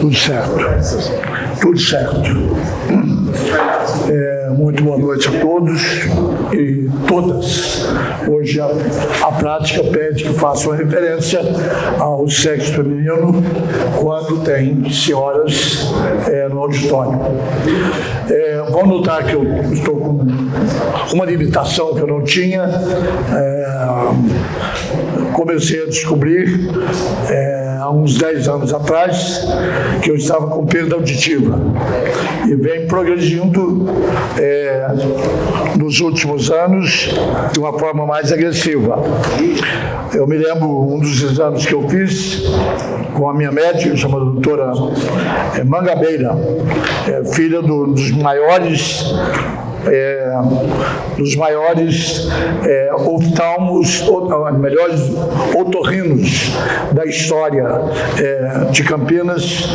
Tudo certo. Tudo certo. Muito boa noite a todos e todas. Hoje a prática pede que façam referência ao sexo feminino quando tem senhoras no auditório. Vão notar que eu estou com uma limitação que eu não tinha. Comecei a descobrir há uns 10 anos atrás que eu estava com perda auditiva e vem progredindo nos últimos anos de uma forma mais agressiva. Eu me lembro um dos exames que eu fiz com a minha médica, chamada doutora Mangabeira, filha dos maiores oftalmos, melhores otorrinos da história de Campinas.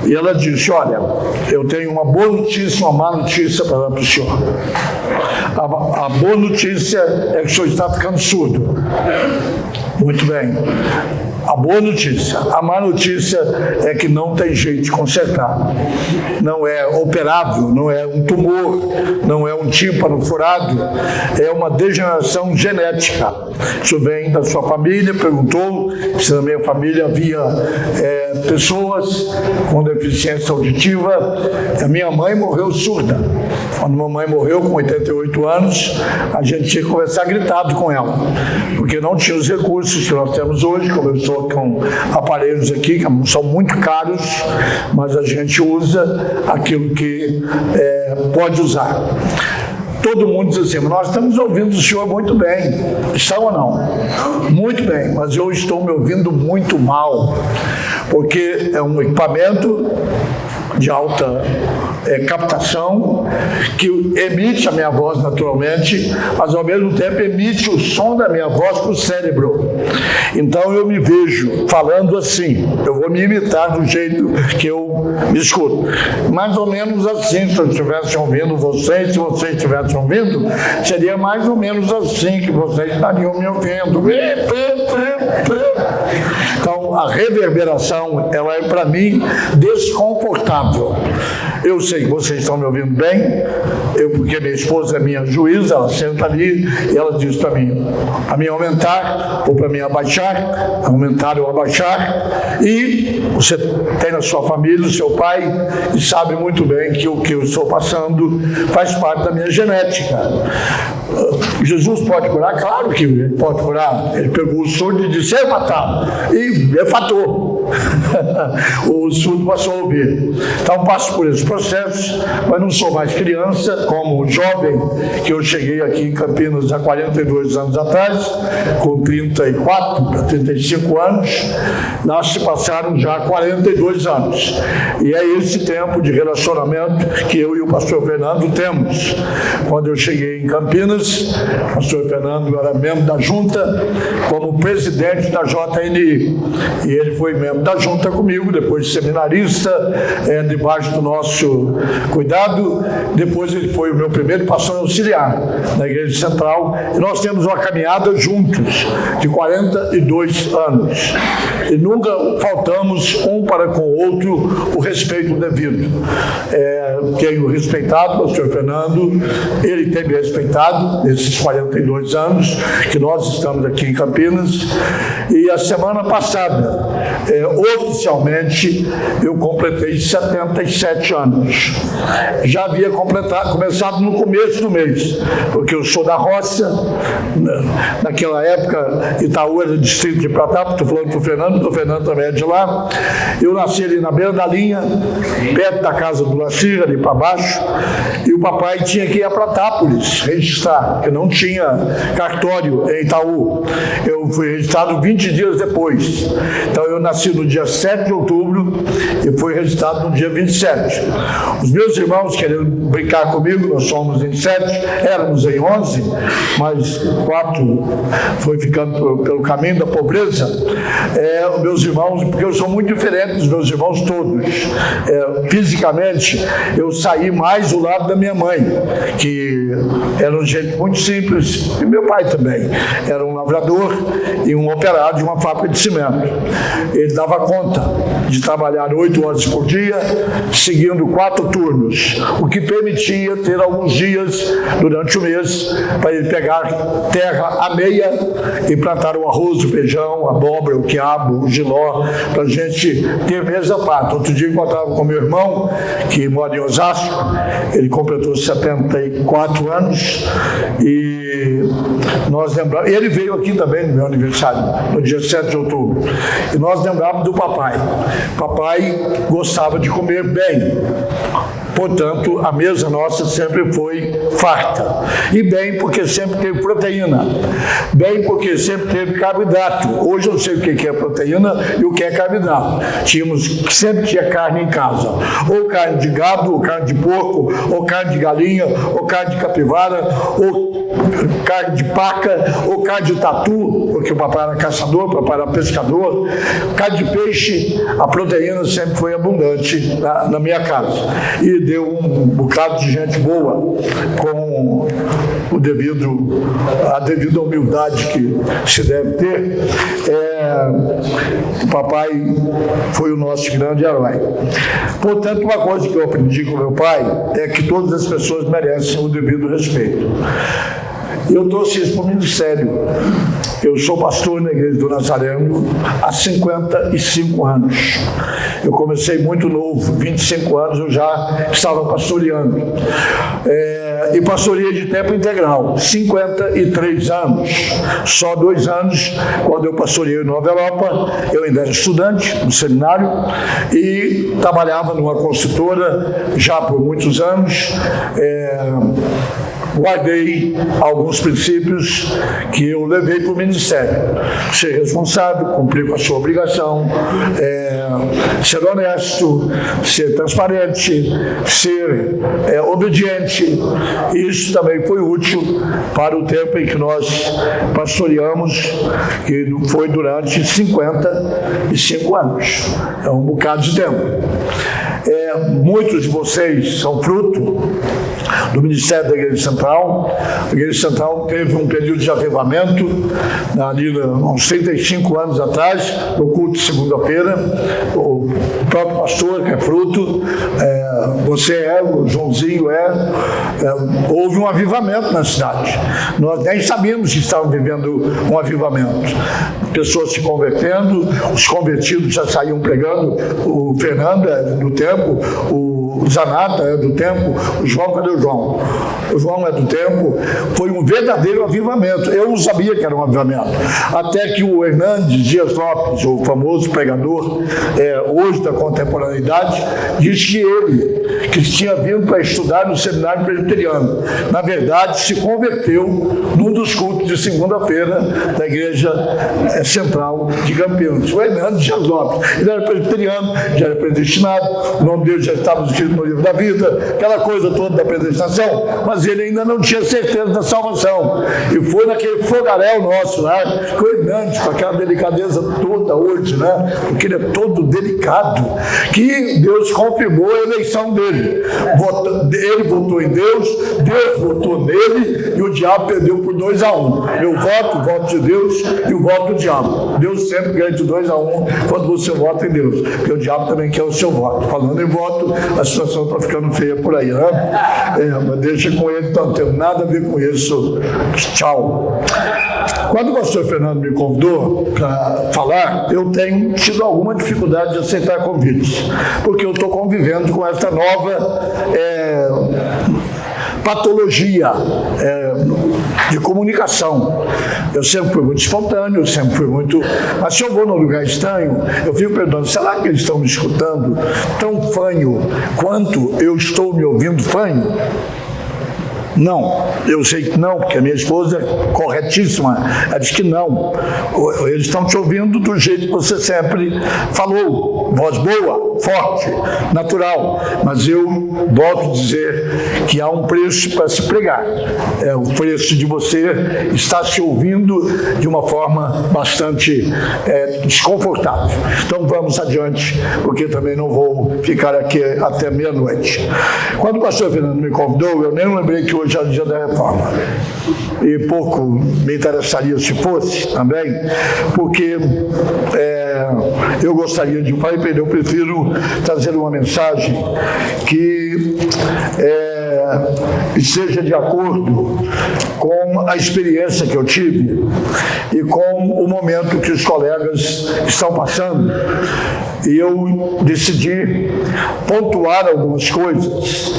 E ela disse: olha, eu tenho uma boa notícia e uma má notícia para dar para o senhor. A boa notícia é que o senhor está ficando surdo. Muito bem. A boa notícia. A má notícia é que não tem jeito de consertar. Não é operável, não é um tumor, não é um tímpano furado, é uma degeneração genética. Isso vem da sua família. Perguntou se na minha família havia pessoas com deficiência auditiva. A minha mãe morreu surda. Quando minha mãe morreu com 88 anos, a gente tinha que começar gritado com ela, porque não tinha os recursos que nós temos hoje. Como eu estou com aparelhos aqui que são muito caros, mas a gente usa aquilo que pode usar. Todo mundo diz assim: nós estamos ouvindo o senhor muito bem. Estão ou não? Muito bem, mas eu estou me ouvindo muito mal, porque é um equipamento de alta captação, que emite a minha voz naturalmente, mas ao mesmo tempo emite o som da minha voz para o cérebro. Então eu me vejo falando assim, eu vou me imitar do jeito que eu me escuto. Mais ou menos assim, se eu estivesse ouvindo vocês, se vocês estivessem ouvindo, seria mais ou menos assim que vocês estariam me ouvindo. Então a reverberação, ela é para mim desconfortável. Eu sei que vocês estão me ouvindo bem, porque minha esposa é minha juíza, ela senta ali e ela diz para mim, a mim aumentar ou para mim abaixar, aumentar ou abaixar. E você tem na sua família o seu pai e sabe muito bem que o que eu estou passando faz parte da minha genética. Jesus pode curar? Claro que ele pode curar. Ele pegou o surdo e disse: efatar, e efatou. O surdo passou a ouvir. Então passo por esses processos, mas não sou mais criança, como jovem, que eu cheguei aqui em Campinas há 42 anos atrás, com 34 para 35 anos, nós se passaram já 42 anos. E é esse tempo de relacionamento que eu e o pastor Fernando temos. Quando eu cheguei em Campinas, o pastor Fernando era membro da junta como presidente da JNI. E ele foi membro da junta comigo, depois seminarista, debaixo do nosso cuidado. Depois ele foi o meu primeiro pastor auxiliar na Igreja Central. E nós temos uma caminhada juntos de 42 anos. E nunca faltamos um para com o outro o respeito devido. Tenho respeitado o pastor Fernando, ele tem me respeitado nesses 42 anos que nós estamos aqui em Campinas. E a semana passada, oficialmente, eu completei 77 anos. Já havia começado no começo do mês, porque eu sou da roça. Naquela época, Itaú era distrito de Pratap, estou falando com o Fernando também é de lá. Eu nasci ali na beira da linha, perto da casa do Lacir, ali para baixo, e o papai tinha que ir a Pratápolis registrar, porque não tinha cartório em Itaú. Eu fui registrado 20 dias depois. Então eu nasci no dia 7 de outubro e fui registrado no dia 27. Os meus irmãos querendo brincar comigo, nós somos em 7, éramos em 11, mas 4 foi ficando pelo caminho da pobreza. Os meus irmãos, porque eu sou muito diferente dos meus irmãos todos. Fisicamente, eu saí mais do lado da minha mãe, que era um jeito muito simples, e meu pai também. Era um lavrador e um operário de uma fábrica de cimento. Ele dava dava conta de trabalhar 8 horas por dia, seguindo 4 turnos, o que permitia ter alguns dias durante o mês para ele pegar terra à meia e plantar o arroz, o feijão, a abóbora, o quiabo, o jiló, para a gente ter mês à parte. Outro dia eu encontrava com meu irmão, que mora em Osasco, ele completou 74 anos e nós lembramos, ele veio aqui também no meu aniversário, no dia 7 de outubro, e nós lembrávamos do papai. Papai gostava de comer bem, portanto, a mesa nossa sempre foi farta. E bem porque sempre teve proteína. Bem porque sempre teve carboidrato. Hoje eu sei o que é proteína e o que é carboidrato. Sempre tinha carne em casa. Ou carne de gado, ou carne de porco, ou carne de galinha, ou carne de capivara, ou carne de paca, ou carne de tatu, porque o papai era caçador, o papai era pescador. Carne de peixe, a proteína sempre foi abundante na minha casa. E deu um bocado de gente boa, com a devida humildade que se deve ter. O papai foi o nosso grande herói. Portanto, uma coisa que eu aprendi com meu pai é que todas as pessoas merecem o devido respeito. Eu trouxe isso para o ministério. Eu sou pastor na Igreja do Nazareno há 55 anos. Eu comecei muito novo, 25 anos eu já estava pastoreando. E pastoreei de tempo integral, 53 anos. Só 2 anos, quando eu pastoreei em Nova Europa, eu ainda era estudante no seminário e trabalhava numa construtora já por muitos anos. Guardei alguns princípios que eu levei para o ministério. Ser responsável, cumprir com a sua obrigação, ser honesto, ser transparente, ser obediente. Isso também foi útil para o tempo em que nós pastoreamos, que foi durante 55 anos. É um bocado de tempo. Muitos de vocês são fruto do Ministério da Igreja Central. A Igreja Central teve um período de avivamento, ali uns 35 anos atrás, no culto de segunda-feira. O próprio pastor, que é fruto, você o Joãozinho houve um avivamento na cidade. Nós nem sabíamos que estavam vivendo um avivamento. Pessoas se convertendo, os convertidos já saíam pregando. O Fernando é do tempo, o Zanata é do tempo, o João, cadê o João? O João é do tempo. Foi um verdadeiro avivamento. Eu não sabia que era um avivamento. Até que o Hernandes Dias Lopes, o famoso pregador, hoje da contemporaneidade, diz que ele, que tinha vindo para estudar no seminário presbiteriano, na verdade se converteu num dos cultos de segunda-feira da Igreja Central de Campinas. O Hernandes Dias Lopes. Ele era presbiteriano, já era predestinado, o nome dele já estava escrito no livro da vida, aquela coisa toda da predestinação, mas ele ainda não tinha certeza da salvação. E foi naquele fogaréu nosso lá, com o Hernandes, com aquela delicadeza toda hoje, né? Porque ele é todo delicado, que Deus confirmou a eleição dele. Ele votou em Deus, Deus votou nele, e o diabo perdeu por 2-1. Meu voto, o voto de Deus, e o voto do diabo. Deus sempre ganha de 2-1 quando você vota em Deus, porque o diabo também quer o seu voto. Falando em voto, a situação está ficando feia por aí, né? Mas deixa com ele, então não tem nada a ver com isso. Tchau. Quando o pastor Fernando me convidou para falar, eu tenho tido alguma dificuldade de aceitar convites, porque eu estou convivendo com essa nova patologia de comunicação. Eu sempre fui muito espontâneo, sempre fui muito... Mas se eu vou num lugar estranho, eu fico perguntando, será que eles estão me escutando tão fanho quanto eu estou me ouvindo fanho? Não, eu sei que não, porque a minha esposa é corretíssima, ela diz que não. Eles estão te ouvindo do jeito que você sempre falou, voz boa, forte, natural. Mas eu volto a dizer que há um preço para se pregar. É o preço de você estar se ouvindo de uma forma bastante desconfortável. Então vamos adiante, porque também não vou ficar aqui até meia-noite. Quando o pastor Fernando me convidou, eu nem lembrei que hoje é o dia da reforma. e pouco me interessaria se fosse também, porque eu gostaria de falar, eu prefiro trazer uma mensagem que esteja de acordo com a experiência que eu tive e com o momento que os colegas estão passando. E eu decidi pontuar algumas coisas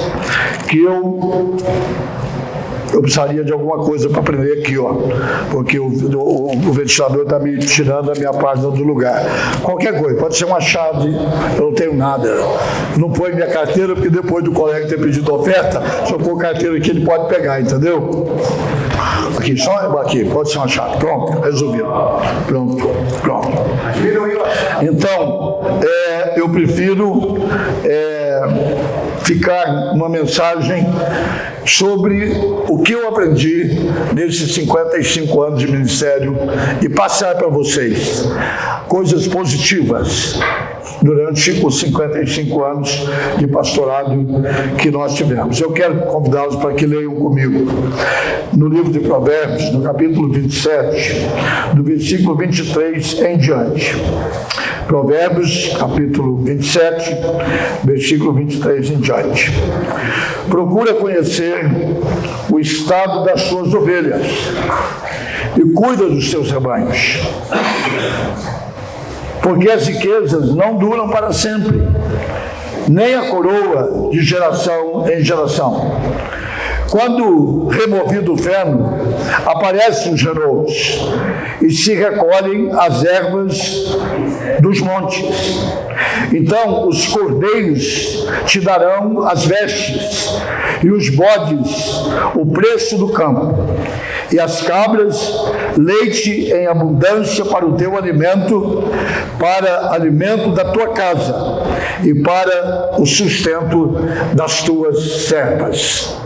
que eu precisaria de alguma coisa para aprender aqui, ó, porque o ventilador está me tirando a minha página do lugar. Qualquer coisa, pode ser uma chave, eu não tenho nada. Não põe minha carteira, porque depois do colega ter pedido oferta, se eu pôr carteira aqui, ele pode pegar, entendeu? Aqui, só aqui, pode ser uma chave. Pronto, resolvido. Pronto. Então, eu prefiro ficar uma mensagem sobre o que eu aprendi nesses 55 anos de ministério e passar para vocês coisas positivas durante os 55 anos de pastorado que nós tivemos. Eu quero convidá-los para que leiam comigo no livro de Provérbios, no capítulo 27, do versículo 23 em diante. Provérbios, capítulo 27, versículo 23 em diante. Procura conhecer o estado das suas ovelhas e cuida dos seus rebanhos, porque as riquezas não duram para sempre, nem a coroa de geração em geração. Quando removido o feno, aparecem os renouros e se recolhem as ervas dos montes. Então os cordeiros te darão as vestes, e os bodes o preço do campo, e as cabras leite em abundância para o teu alimento, para alimento da tua casa e para o sustento das tuas servas.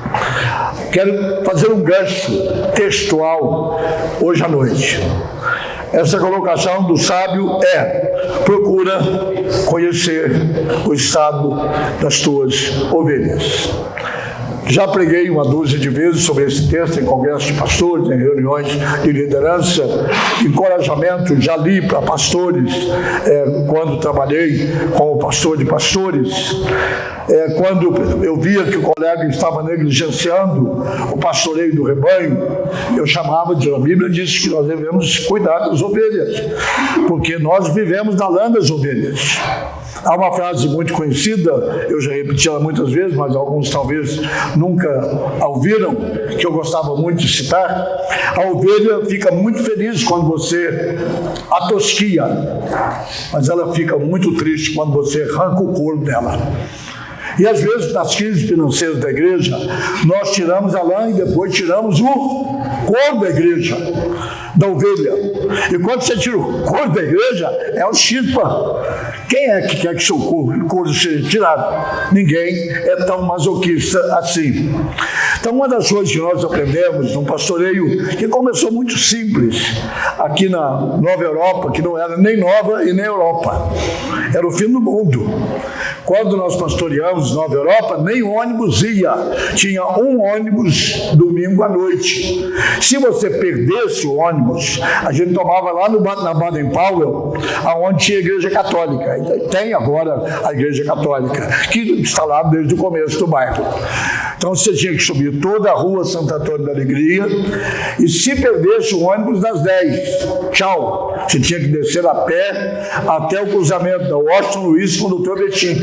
Quero fazer um gancho textual hoje à noite. Essa colocação do sábio procura conhecer o estado das tuas ovelhas. Já preguei uma dúzia de vezes sobre esse texto em congressos de pastores, em reuniões de liderança, encorajamento, já li para pastores, quando trabalhei como pastor de pastores, quando eu via que o colega estava negligenciando o pastoreio do rebanho, eu chamava a Bíblia diz que nós devemos cuidar das ovelhas, porque nós vivemos na lã das ovelhas. Há uma frase muito conhecida, eu já repeti ela muitas vezes, mas alguns talvez nunca a ouviram, que eu gostava muito de citar. A ovelha fica muito feliz quando você a tosquia, mas ela fica muito triste quando você arranca o couro dela. E às vezes, nas crises financeiras da igreja, nós tiramos a lã e depois tiramos o couro da igreja, da ovelha. E quando você tira o couro da igreja, é o chipa. Quem é que quer que seu couro seja tirado? Ninguém é tão masoquista assim. Então, uma das coisas que nós aprendemos num pastoreio que começou muito simples, aqui na Nova Europa, que não era nem Nova e nem Europa, era o fim do mundo. Quando nós pastoreamos Nova Europa, nem ônibus ia. Tinha um ônibus domingo à noite. Se você perdesse o ônibus, a gente tomava lá na Baden-Powell, onde tinha a igreja católica. Tem agora a igreja católica, que está lá desde o começo do bairro. Então você tinha que subir toda a rua Santo Antônio da Alegria, e se perdesse o ônibus das 10, tchau. Você tinha que descer a pé até o cruzamento da Washington Luiz com o Dr. Betim.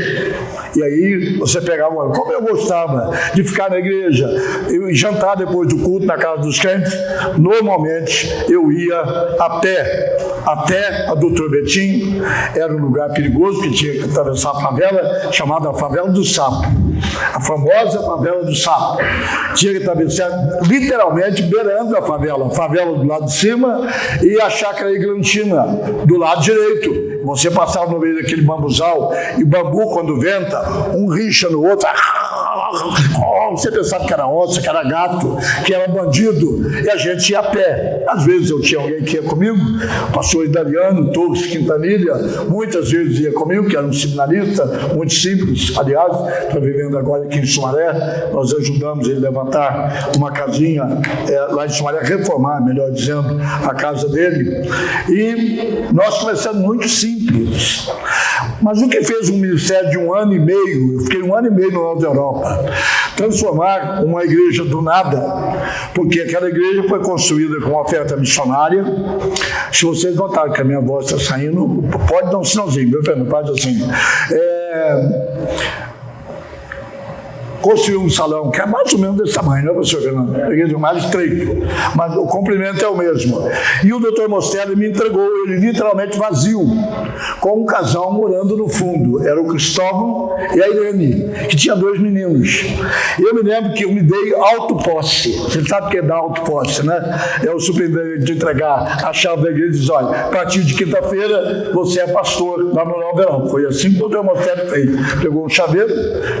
E aí você pegava o ônibus. Como eu gostava de ficar na igreja e jantar depois do culto na casa dos crentes, normalmente eu ia a pé até a Dr. Betim. Era um lugar perigoso que tinha que atravessar a favela, chamada Favela do Sapo. A famosa Favela do Sapo. Tinha que atravessar literalmente beirando a favela do lado de cima e a Chácara Eglantina do lado direito. Você passava no meio daquele bambuzal, e bambu, quando venta, um rixa no outro, Você pensava que era onça, que era gato, que era bandido, e a gente ia a pé. Às vezes eu tinha alguém que ia comigo, o pastor Idariano, Torres Quintanilha, muitas vezes ia comigo, que era um seminarista, muito simples, aliás, está vivendo agora aqui em Sumaré. Nós ajudamos ele a levantar uma casinha lá em Sumaré, reformar, melhor dizendo, a casa dele. E nós começamos muito simples. Mas o que fez um ministério de 1 ano e meio, eu fiquei 1 ano e meio no Norte da Europa, transformar uma igreja do nada, porque aquela igreja foi construída com oferta missionária. Se vocês notarem que a minha voz está saindo, pode dar um sinalzinho, meu filho, faz assim. Construiu um salão que é mais ou menos desse tamanho, não é, professor Fernando? É mais estreito, mas o comprimento é o mesmo. E o doutor Mostelli me entregou ele literalmente vazio, com um casal morando no fundo. Era o Cristóvão e a Irene, que tinha 2 meninos. Eu me lembro que eu me dei autoposse. Você sabe o que é dar autoposse, né? É o superintendente de entregar a chave da igreja e diz: olha, a partir de quinta-feira você é pastor lá no Nova Europa. Foi assim que o doutor Mostelli fez. Pegou um chaveiro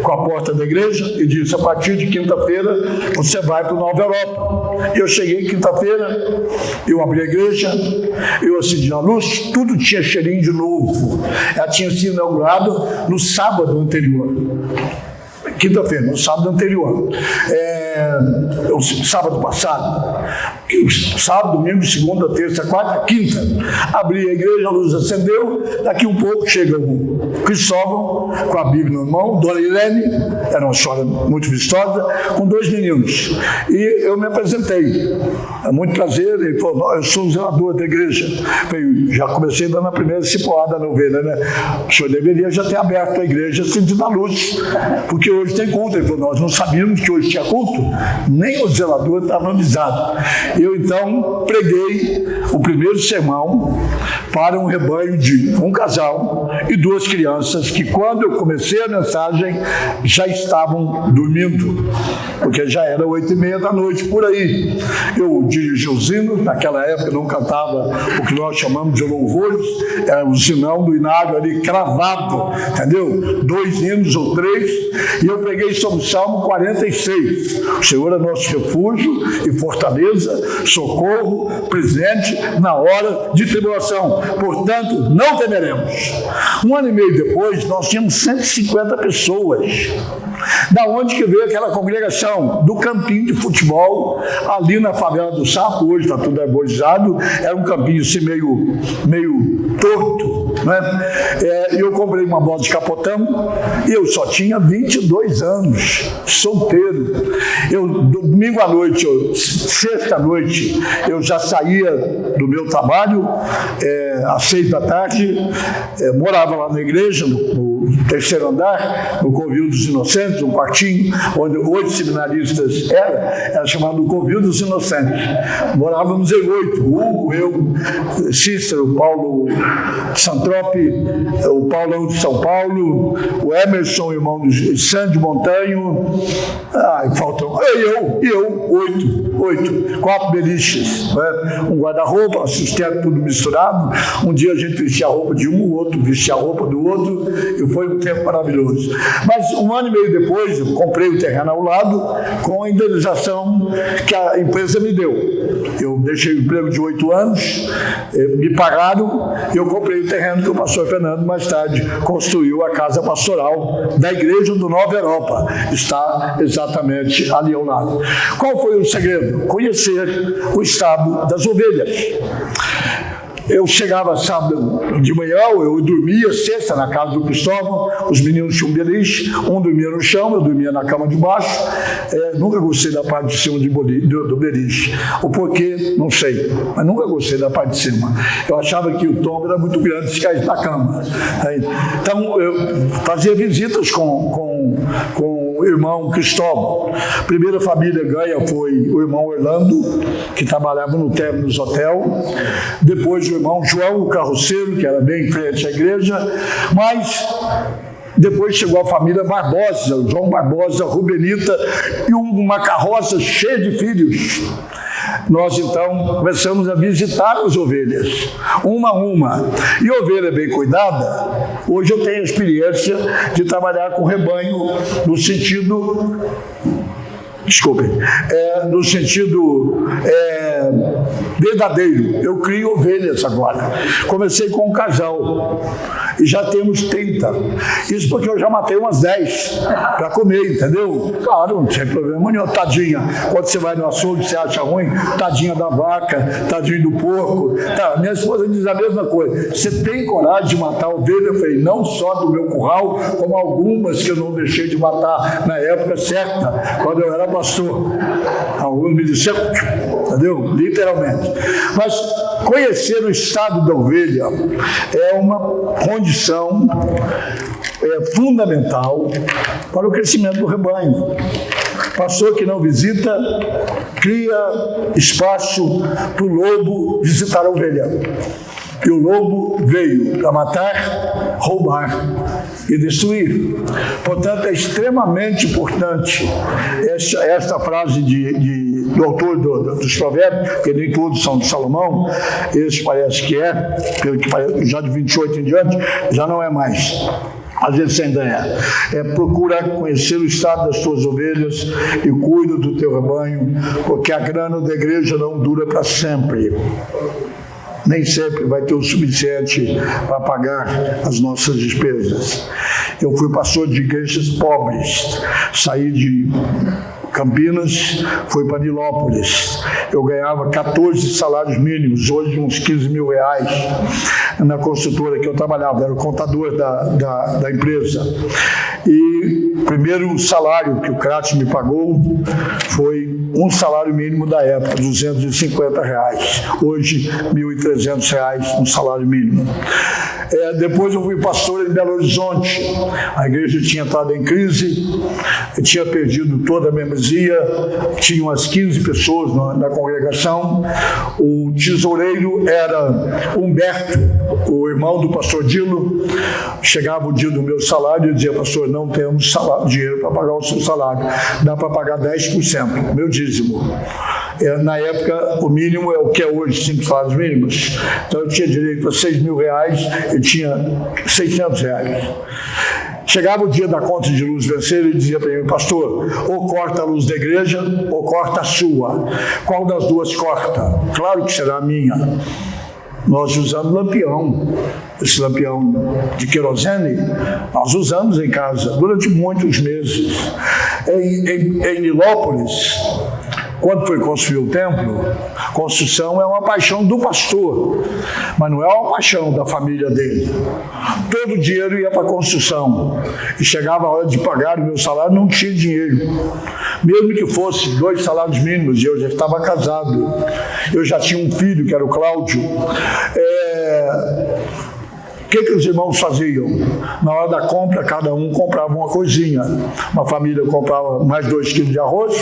com a porta da igreja e disse: a partir de quinta-feira você vai para o Nova Europa. Eu cheguei quinta-feira, eu abri a igreja, eu acendi a luz, tudo tinha cheirinho de novo. Ela tinha sido inaugurada no sábado anterior. Quinta-feira, no sábado anterior. O sábado passado. Sábado, domingo, segunda, terça, quarta, quinta. Abri a igreja, a luz acendeu. Daqui um pouco chega o Cristóvão, com a Bíblia na mão, Dona Irene, era uma senhora muito vistosa, com 2 meninos. E eu me apresentei. É muito prazer. Ele falou: eu sou o zelador da igreja. Eu já comecei dando a primeira cipoada na ovelha, né? O senhor deveria já ter aberto a igreja acendido a luz, porque hoje tem culto. Ele falou: nós não sabíamos que hoje tinha culto, nem o zelador estava avisado. Eu então preguei o primeiro sermão para um rebanho de um casal e 2 crianças que, quando eu comecei a mensagem, já estavam dormindo, porque já era 8h30 da noite por aí. Eu dirigi os hinos, naquela época não cantava o que nós chamamos de louvores, era o sinão do inário ali cravado, entendeu? 2 hinos ou 3, e eu preguei sobre o Salmo 46. O Senhor é nosso refúgio e fortaleza, socorro presente na hora de tribulação. Portanto, não temeremos. 1 ano e meio depois, nós tínhamos 150 pessoas. Da onde que veio aquela congregação? Do campinho de futebol, ali na favela do Sapo. Hoje está tudo arborizado. Era um campinho assim meio torto, né? Eu comprei uma bola de capotão e eu só tinha 22 anos, solteiro. Domingo à noite, sexta noite, eu já saía do meu trabalho às 6 da tarde, morava lá na igreja, no 3º andar, no Covil dos Inocentes, um quartinho onde 8 seminaristas era chamado Covil dos Inocentes. Morávamos em 8, Hugo, eu, Cícero, Paulo Santrope, o Paulão de São Paulo, o Emerson, irmão de Sandy Montanho, faltam, eu, 8, 4 beliches, né? Um guarda-roupa, sustento tudo misturado. Um dia a gente vestia a roupa de um, o outro vestia a roupa do outro, e foi um tempo maravilhoso. Mas 1 ano e meio depois, eu comprei o terreno ao lado com a indenização que a empresa me deu. Eu deixei o emprego de 8 anos, me pagaram, e eu comprei o terreno que o pastor Fernando mais tarde construiu a casa pastoral da igreja do Nova Europa. Está exatamente ali ao lado. Qual foi o segredo? Conhecer o estado das ovelhas. Eu chegava sábado de manhã, eu dormia sexta na casa do Cristóvão, os meninos tinham um beliche, um dormia no chão, eu dormia na cama de baixo. Nunca gostei da parte de cima do beliche. O porquê, não sei, mas nunca gostei da parte de cima. Eu achava que o tombo era muito grande se caísse na cama. Então, eu fazia visitas com o irmão Cristóvão. A primeira família ganha foi o irmão Orlando, que trabalhava no Terminus Hotel. Depois o irmão João, o carroceiro, que era bem em frente à igreja. Mas depois chegou a família Barbosa, João Barbosa, Rubenita, e uma carroça cheia de filhos. Nós então começamos a visitar as ovelhas, uma a uma. E ovelha bem cuidada, hoje eu tenho a experiência de trabalhar com rebanho no sentido... no sentido verdadeiro. Eu crio ovelhas agora. Comecei com um casal e já temos 30. Isso porque eu já matei umas 10 para comer, entendeu? Claro, não tem problema nenhum. Tadinha, quando você vai no açougue, você acha ruim, tadinha da vaca, tadinho do porco. Tá, minha esposa diz a mesma coisa. Você tem coragem de matar ovelha? Eu falei, não só do meu curral, como algumas que eu não deixei de matar na época certa, quando eu era pastor. Alguns me disseram, entendeu? Literalmente. Mas conhecer o estado da ovelha é uma condição fundamental para o crescimento do rebanho. Pastor que não visita, cria espaço para o lobo visitar a ovelha. E o lobo veio para matar, roubar e destruir. Portanto, é extremamente importante esta frase do autor dos provérbios, porque nem todos são de Salomão, esse parece que é, pelo que parece, já de 28 em diante, já não é mais. Às vezes ainda procura conhecer o estado das tuas ovelhas e cuida do teu rebanho, porque a grana da igreja não dura para sempre. Nem sempre vai ter o suficiente para pagar as nossas despesas. Eu fui pastor de igrejas pobres, saí de Campinas, fui para Nilópolis. Eu ganhava 14 salários mínimos, hoje uns 15 mil reais, na construtora que eu trabalhava, era o contador da empresa. E o primeiro salário que o Crates me pagou foi um salário mínimo da época, R$250. Hoje, R$1.300 um salário mínimo. Depois eu fui pastor em Belo Horizonte. A igreja tinha entrado em crise, eu tinha perdido toda a membresia, tinha umas 15 pessoas na congregação. O tesoureiro era Humberto, o irmão do pastor Dilo. Chegava o dia do meu salário e dizia, pastor, não temos dinheiro para pagar o seu salário, dá para pagar 10%, meu dízimo. Na época, o mínimo é o que é hoje, 5 salários mínimos. Então, eu tinha direito a R$6 mil, eu tinha R$600. Chegava o dia da conta de luz vencer, ele dizia para mim, pastor, ou corta a luz da igreja, ou corta a sua. Qual das duas corta? Claro que será a minha. Nós usamos lampião, esse lampião de querosene, nós usamos em casa durante muitos meses. Em Nilópolis, quando foi construir o templo, construção é uma paixão do pastor, mas não é uma paixão da família dele. Todo o dinheiro ia para a construção. E chegava a hora de pagar o meu salário, não tinha dinheiro. Mesmo que fosse 2 salários mínimos, eu já estava casado. Eu já tinha um filho, que era o Cláudio. O que os irmãos faziam? Na hora da compra, cada um comprava uma coisinha. Uma família comprava mais 2 quilos de arroz,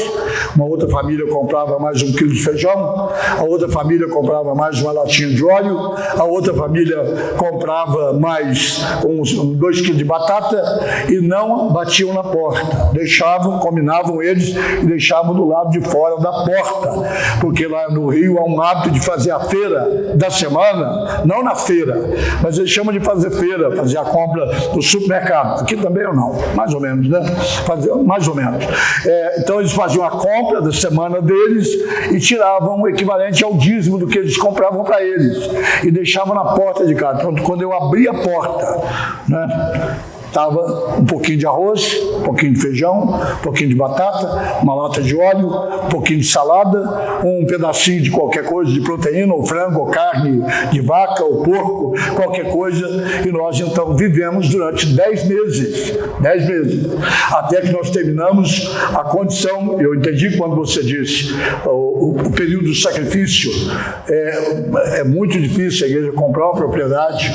uma outra família comprava mais 1 quilo de feijão, a outra família comprava mais uma latinha de óleo, a outra família comprava mais 2 quilos de batata e não batiam na porta. Combinavam eles e deixavam do lado de fora da porta, porque lá no Rio há um hábito de fazer a feira da semana, não na feira, mas eles chamam de fazer feira, fazer a compra do supermercado. Aqui também ou não? Mais ou menos, né? Mais ou menos. Então eles faziam a compra da semana deles e tiravam o equivalente ao dízimo do que eles compravam para eles e deixavam na porta de casa. Quando eu abri a porta, né? Estava um pouquinho de arroz, um pouquinho de feijão, um pouquinho de batata, uma lata de óleo, um pouquinho de salada, um pedacinho de qualquer coisa, de proteína, ou frango, ou carne de vaca, ou porco, qualquer coisa. E nós, então, vivemos durante 10 meses. 10 meses. Até que nós terminamos a condição, eu entendi quando você disse, o período do sacrifício. É muito difícil a igreja comprar uma propriedade,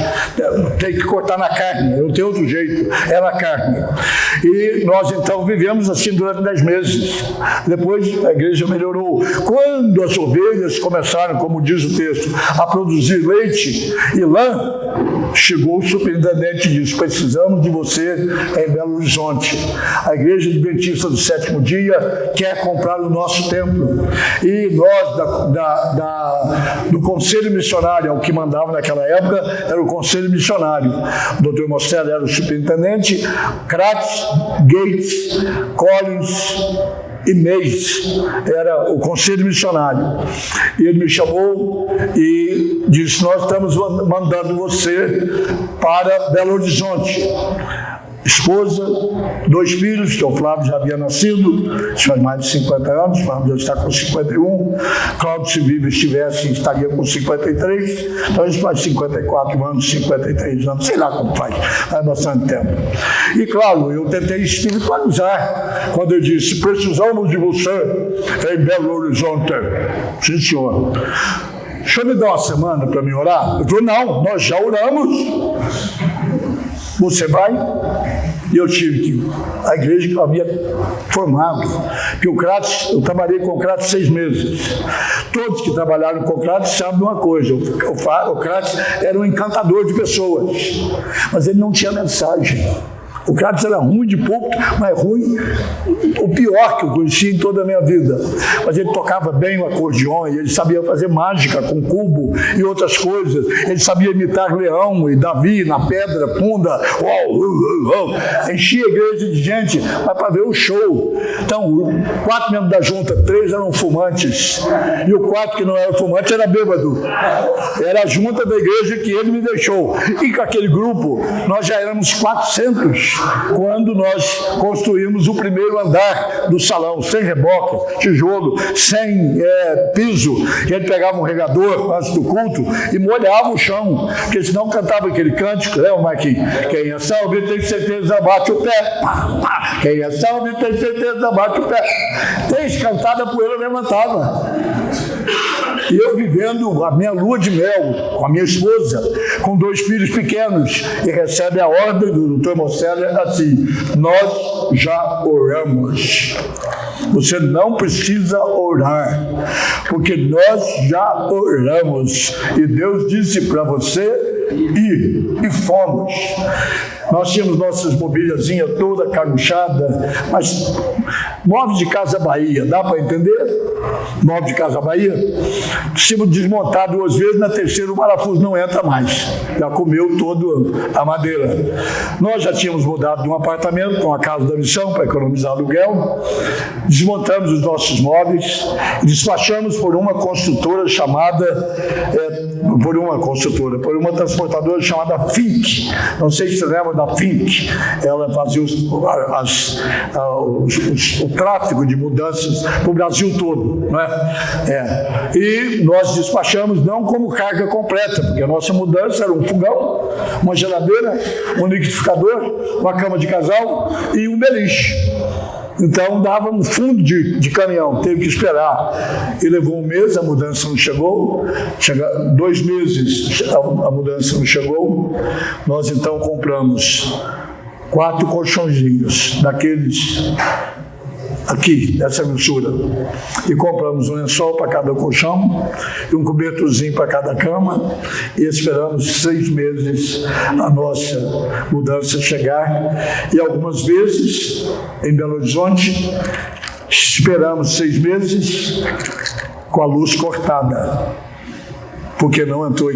tem que cortar na carne, não tem outro jeito. era carne. E nós então vivemos assim durante 10 meses. Depois a igreja melhorou. Quando as ovelhas começaram, como diz o texto, a produzir leite e lã, chegou o superintendente e disse: precisamos de você em Belo Horizonte. A Igreja Adventista do Sétimo Dia quer comprar o nosso templo. E nós, do Conselho Missionário, o que mandava naquela época era o Conselho Missionário. O Dr. Mostella era o superintendente, Kratz, Gates, Collins e Meis era o Conselho Missionário. E ele me chamou e disse: nós estamos mandando você para Belo Horizonte. Esposa, 2 filhos, que o Flávio já havia nascido, isso faz mais de 50 anos, o Flávio já está com 51, Cláudio, se vivo estivesse, estaria com 53, então isso faz 54 anos, 53 anos, sei lá como faz bastante tempo. E claro, eu tentei espiritualizar, quando eu disse: precisamos de você em Belo Horizonte. Sim, senhor. O senhor me dá uma semana para me orar? Eu falei: não, nós já oramos. Você vai? E eu tive que... A igreja que eu havia formado, que o Kratz, eu trabalhei com o Kratz 6 meses. Todos que trabalharam com o Kratz sabem uma coisa: o Kratz era um encantador de pessoas, mas ele não tinha mensagem. O Kratz era ruim de púlpito, mas ruim, o pior que eu conheci em toda a minha vida. Mas ele tocava bem o acordeon, e ele sabia fazer mágica com cubo e outras coisas. Ele sabia imitar Leão e Davi na pedra funda. Enchia a igreja de gente, mas para ver o show. Então, 4 membros da junta, 3 eram fumantes, e o 4 que não era fumante era bêbado. Era a junta da igreja que ele me deixou. E com aquele grupo, nós já éramos 400. Quando nós construímos o primeiro andar do salão, sem reboque, tijolo, sem piso, e ele pegava um regador antes do culto e molhava o chão, porque senão cantava aquele cântico, né, Marquinhos? Quem é salvo tem certeza, bate o pé. Quem é salvo tem certeza, bate o pé. 3 cantadas, a poeira levantava. E eu vivendo a minha lua de mel com a minha esposa, com 2 filhos pequenos, e recebe a ordem do Dr. Mostella assim: nós já oramos. Você não precisa orar, porque nós já oramos. E Deus disse para você ir, e fomos. Nós tínhamos nossas mobiliazinhas toda caruchada, mas móveis de Casa Bahia, dá para entender? Móvel de Casa Bahia, precisamos desmontar 2 vezes, na terceira o parafuso não entra mais, já comeu toda a madeira. Nós já tínhamos mudado de um apartamento para uma casa da missão para economizar aluguel, desmontamos os nossos móveis e despachamos por uma construtora chamada, por uma transportadora chamada Fink. Não sei se você lembra da Fink. Ela fazia o tráfego de mudanças para o Brasil todo, não é? E nós despachamos não como carga completa, porque a nossa mudança era um fogão, uma geladeira, um liquidificador, uma cama de casal e um beliche. Então dava um fundo de caminhão, teve que esperar. E levou 1 mês, a mudança não chegou. 2 meses, a mudança não chegou. Nós então compramos 4 colchõezinhos daqueles aqui, dessa grossura, e compramos um lençol para cada colchão e um cobertorzinho para cada cama, e esperamos 6 meses a nossa mudança chegar. E algumas vezes em Belo Horizonte esperamos 6 meses com a luz cortada, porque não entrou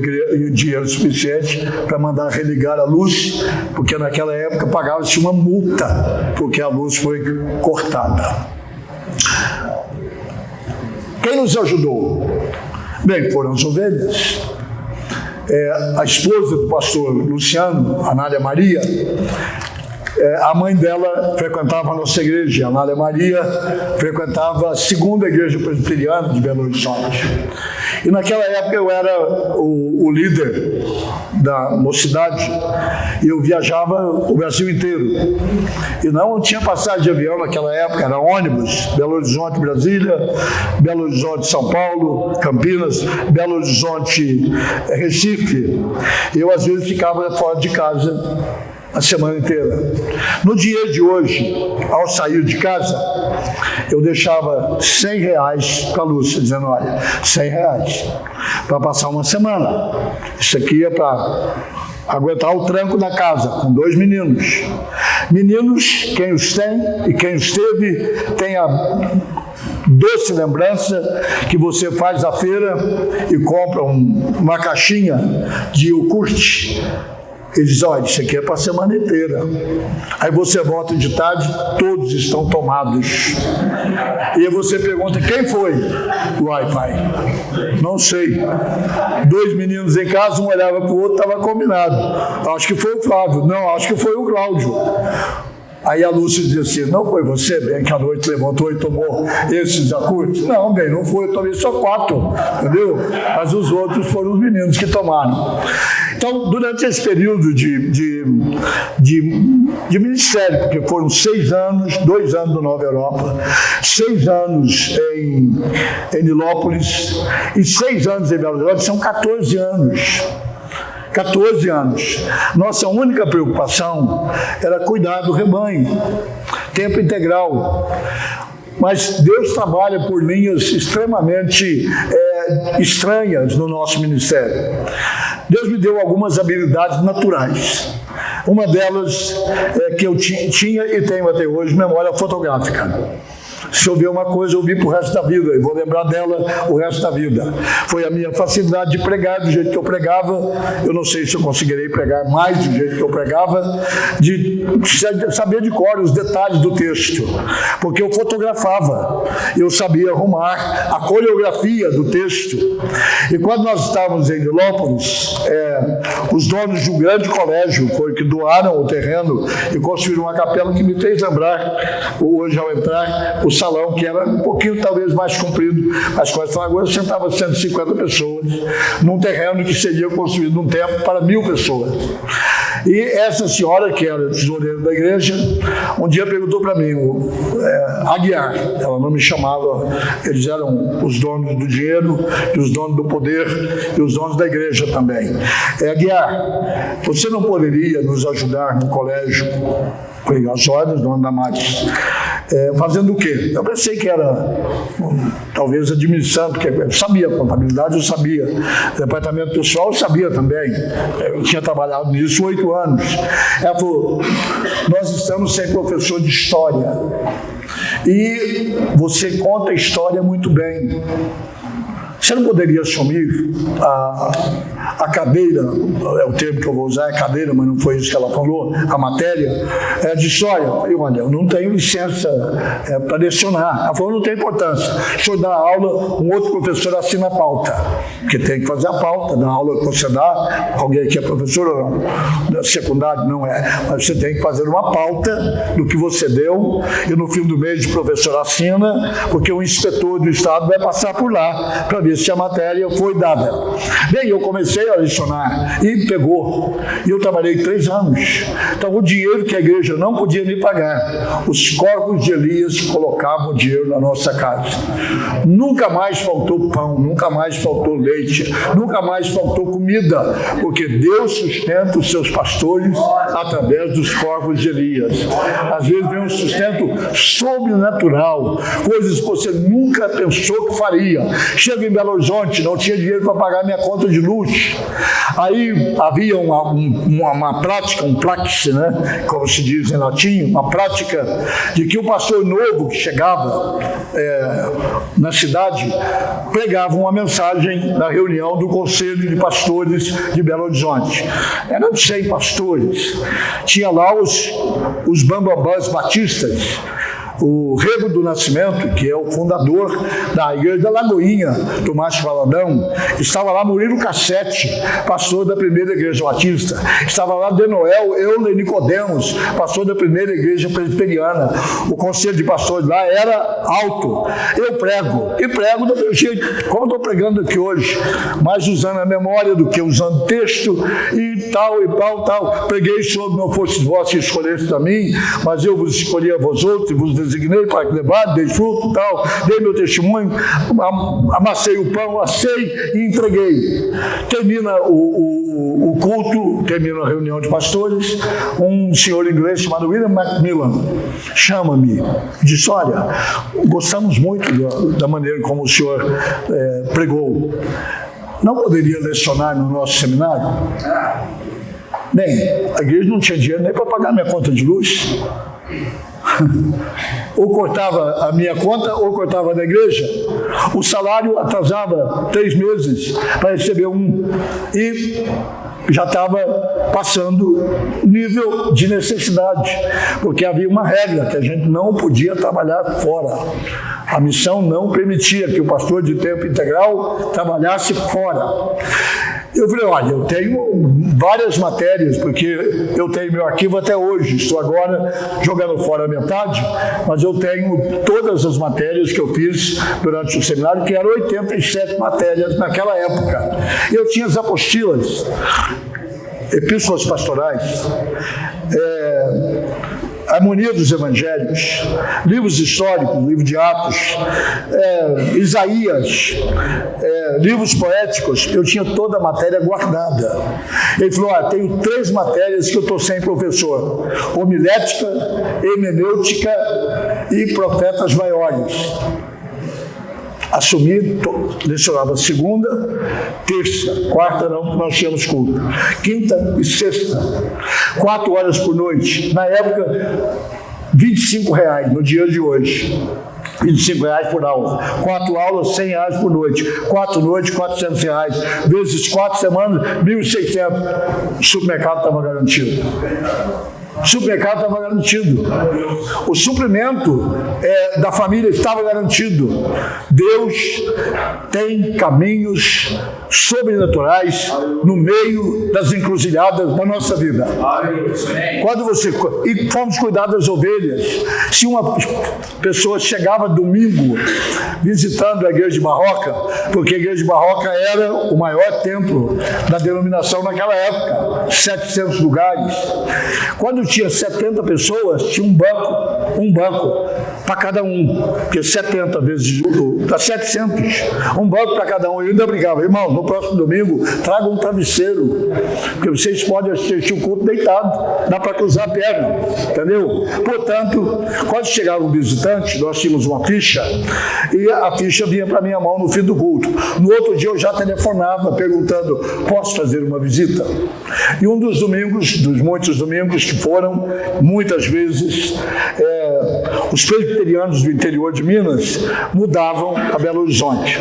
dinheiro suficiente para mandar religar a luz, porque naquela época pagava-se uma multa, porque a luz foi cortada. Quem nos ajudou? Bem, foram as ovelhas. A esposa do pastor Luciano, Anália Maria, a mãe dela frequentava a nossa igreja. A Anália Maria frequentava a 2ª Igreja Presbiteriana de Belo Horizonte. E naquela época eu era o líder da mocidade e eu viajava o Brasil inteiro. E não tinha passagem de avião naquela época, era ônibus, Belo Horizonte, Brasília, Belo Horizonte, São Paulo, Campinas, Belo Horizonte, Recife. Eu às vezes ficava fora de casa a semana inteira. No dia de hoje, ao sair de casa, eu deixava R$100 para a Lúcia, dizendo, olha, R$100 para passar uma semana. Isso aqui é para aguentar o tranco da casa, com 2 meninos. Meninos, quem os tem e quem os teve, tem a doce lembrança que você faz a feira e compra uma caixinha de iogurte. Ele diz, olha, isso aqui é para a semana inteira. Aí você volta de tarde, todos estão tomados. E aí você pergunta, quem foi? Uai, pai, não sei. 2 meninos em casa, um olhava para o outro, estava combinado. Acho que foi o Flávio. Não, acho que foi o Cláudio. Aí a Lúcia disse assim, não foi você, bem, que à noite levantou e tomou esses iogurtes? Não, bem, não foi, eu tomei só 4, entendeu? Mas os outros foram os meninos que tomaram. Então, durante esse período de ministério, porque foram 6 anos, 2 anos no Nova Europa, 6 anos em Nilópolis e 6 anos em Belo Horizonte, são 14 anos. 14 anos. Nossa única preocupação era cuidar do rebanho, tempo integral. Mas Deus trabalha por linhas extremamente estranhas no nosso ministério. Deus me deu algumas habilidades naturais. Uma delas é que eu tinha e tenho até hoje memória fotográfica. Se eu ver uma coisa, eu vi para o resto da vida, e vou lembrar dela o resto da vida. Foi a minha facilidade de pregar do jeito que eu pregava. Eu não sei se eu conseguirei pregar mais do jeito que eu pregava, de saber de cor os detalhes do texto, porque eu fotografava, eu sabia arrumar a coreografia do texto. E quando nós estávamos em Nilópolis, os donos de um grande colégio foi que doaram o terreno e construíram uma capela que me fez lembrar, hoje ao entrar, o salão, que era um pouquinho talvez mais comprido, as coisas agora sentava 150 pessoas num terreno que seria construído num tempo para 1000 pessoas. E essa senhora, que era tesoureira da igreja, um dia perguntou para mim, Aguiar, ela não me chamava, eles eram os donos do dinheiro, e os donos do poder, e os donos da igreja também. Aguiar, você não poderia nos ajudar no colégio? Falei, as ordens, dona Damares. Fazendo o quê? Eu pensei que era, talvez, administrando, porque eu sabia contabilidade, eu sabia. Departamento pessoal, eu sabia também. Eu tinha trabalhado nisso 8 anos. Ela falou, nós estamos sem professor de história. E você conta a história muito bem. Você não poderia assumir a cadeira, é o termo que eu vou usar, é cadeira, mas não foi isso que ela falou, a matéria de história. Eu, olha, eu não tenho licença para lecionar. Ela falou, não tem importância. Se o senhor dá aula, um outro professor assina a pauta, porque tem que fazer a pauta da aula que você dá, alguém que é professor ou não, secundário não é, mas você tem que fazer uma pauta do que você deu, e no fim do mês o professor assina, porque o inspetor do Estado vai passar por lá para ver se a matéria foi dada. Bem, eu comecei a lecionar e pegou. E eu trabalhei 3 anos. Então, o dinheiro que a igreja não podia me pagar, os corpos de Elias colocavam dinheiro na nossa casa. Nunca mais faltou pão, nunca mais faltou leite, nunca mais faltou comida, porque Deus sustenta os seus pastores através dos corpos de Elias. Às vezes vem um sustento sobrenatural, coisas que você nunca pensou que faria. Chega em Belo Horizonte, não tinha dinheiro para pagar minha conta de luz. Aí havia uma prática, um praxe, né, como se diz em latim, uma prática de que o pastor novo que chegava na cidade pregava uma mensagem na reunião do Conselho de Pastores de Belo Horizonte. Eram 100 pastores. Tinha lá os bambambãs batistas, o Rego do Nascimento, que é o fundador da igreja da Lagoinha, Tomás Valadão. Estava lá Murilo Cassete, pastor da primeira igreja batista. Estava lá de Noel Euler Nicodemos, pastor da primeira igreja presbiteriana. O conselho de pastores lá era alto. Eu prego, e prego do meu jeito, como estou pregando aqui hoje, mais usando a memória do que usando texto e tal. Preguei sobre não fosse vós que escolheste a mim, mas eu vos escolhi a vós outros e vos designei para levar, dei fruto e tal, dei meu testemunho, amassei o pão, assei e entreguei. Termina o culto, termina a reunião de pastores, um senhor inglês chamado William Macmillan chama-me, disse, olha, gostamos muito da maneira como o senhor pregou. Não poderia lecionar no nosso seminário? Bem, a igreja não tinha dinheiro nem para pagar minha conta de luz. Ou cortava a minha conta, ou cortava da igreja. O salário atrasava 3 meses para receber um. E já estava passando nível de necessidade, porque havia uma regra que a gente não podia trabalhar fora. A missão não permitia que o pastor de tempo integral trabalhasse fora. Eu falei, olha, eu tenho várias matérias, porque eu tenho meu arquivo até hoje, estou agora jogando fora a metade, mas eu tenho todas as matérias que eu fiz durante o seminário, que eram 87 matérias naquela época. Eu tinha as apostilas, epístolas pastorais, harmonia dos evangelhos, livros históricos, livro de Atos, Isaías, livros poéticos. Eu tinha toda a matéria guardada. Ele falou, tenho 3 matérias que eu estou sem professor: homilética, hermenêutica e profetas maiores. Assumi, lecionava segunda, terça, quarta não, porque nós tínhamos culto, quinta e sexta, 4 horas por noite. Na época, R$25 no dia de hoje. R$25 por aula. 4 aulas, R$100 por noite. 4 noites, R$400. Vezes 4 semanas, R$1.600. O supermercado estava garantido. O supermercado estava garantido. O suprimento da família estava garantido. Deus tem caminhos sobrenaturais no meio das encruzilhadas da nossa vida. Quando e fomos cuidar das ovelhas. Se uma pessoa chegava domingo visitando a igreja de Barroca, porque a igreja de Barroca era o maior templo da denominação naquela época, 700 lugares. Quando tinha 70 pessoas, tinha um banco para cada um, porque 70 vezes dá 700, um banco para cada um. Eu ainda brincava, irmão, no próximo domingo traga um travesseiro, porque vocês podem assistir o culto deitado, dá para cruzar a perna, entendeu? Portanto, quando chegava um visitante, nós tínhamos uma ficha, e a ficha vinha para minha mão no fim do culto. No outro dia eu já telefonava perguntando, posso fazer uma visita? E um dos domingos, dos muitos domingos que foram, muitas vezes, os presbiterianos do interior de Minas mudavam a Belo Horizonte.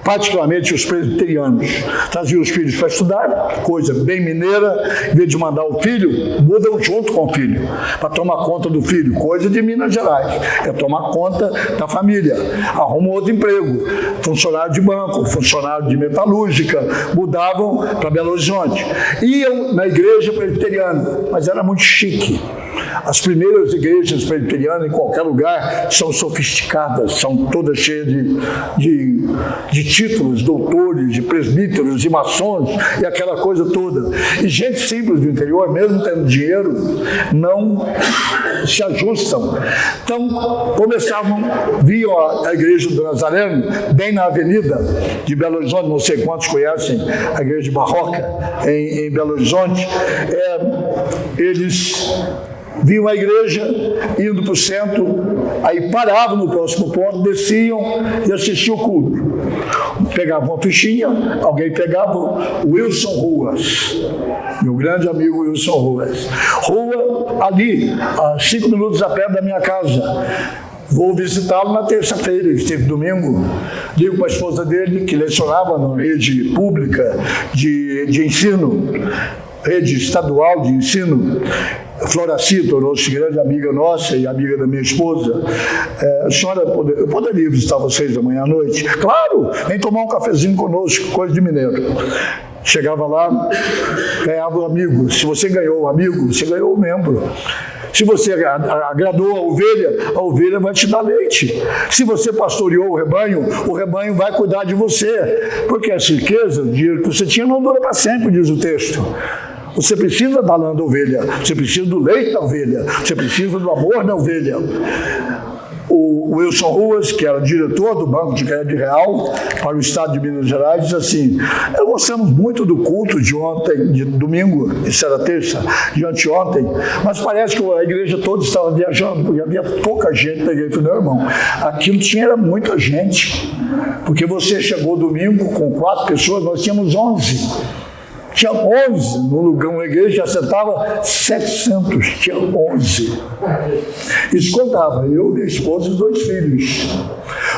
Particularmente os presbiterianos traziam os filhos para estudar, coisa bem mineira. Em vez de mandar o filho, mudam junto com o filho, para tomar conta do filho, coisa de Minas Gerais, tomar conta da família. Arruma outro emprego, funcionário de banco, funcionário de metalúrgica, mudavam para Belo Horizonte. Iam na igreja presbiteriana, mas era muito chique. As primeiras igrejas presbiterianas em qualquer lugar são sofisticadas, são todas cheias de títulos, doutores, de presbíteros, de maçons e aquela coisa toda. E gente simples do interior, mesmo tendo dinheiro, não se ajustam. Então, viam a igreja do Nazareno, bem na avenida de Belo Horizonte, não sei quantos conhecem a igreja de Barroca, em Belo Horizonte. Eles viam a igreja indo para o centro, aí paravam no próximo ponto, desciam e assistiam o culto. Pegavam uma fichinha, alguém pegava o Wilson Ruas, meu grande amigo Wilson Ruas. Rua ali, a 5 minutos a pé da minha casa. Vou visitá-lo na terça-feira, ele esteve domingo. Ligo para a esposa dele, que lecionava na rede pública de ensino, rede estadual de ensino. Floraci tornou-se grande amiga nossa e amiga da minha esposa. A senhora, eu poderia visitar vocês amanhã à noite? Claro, vem tomar um cafezinho conosco, coisa de mineiro. Chegava lá, ganhava um amigo. Se você ganhou um amigo, você ganhou um membro. Se você agradou a ovelha vai te dar leite. Se você pastoreou o rebanho vai cuidar de você. Porque essa riqueza, o dinheiro que você tinha, não dura para sempre, diz o texto. Você precisa da lã da ovelha, você precisa do leite da ovelha, você precisa do amor da ovelha. O Wilson Ruas, que era diretor do Banco de Crédito Real para o Estado de Minas Gerais, diz assim: gostamos muito do culto de ontem, de domingo, isso era terça, de anteontem, mas parece que a igreja toda estava viajando, porque havia pouca gente na igreja. Eu falei: não, irmão, aquilo tinha muita gente, porque você chegou domingo com 4 pessoas, nós tínhamos 11. Tinha 11 no lugar, uma igreja acertava 700, tinha 11. Isso contava, eu, minha esposa e 2 filhos.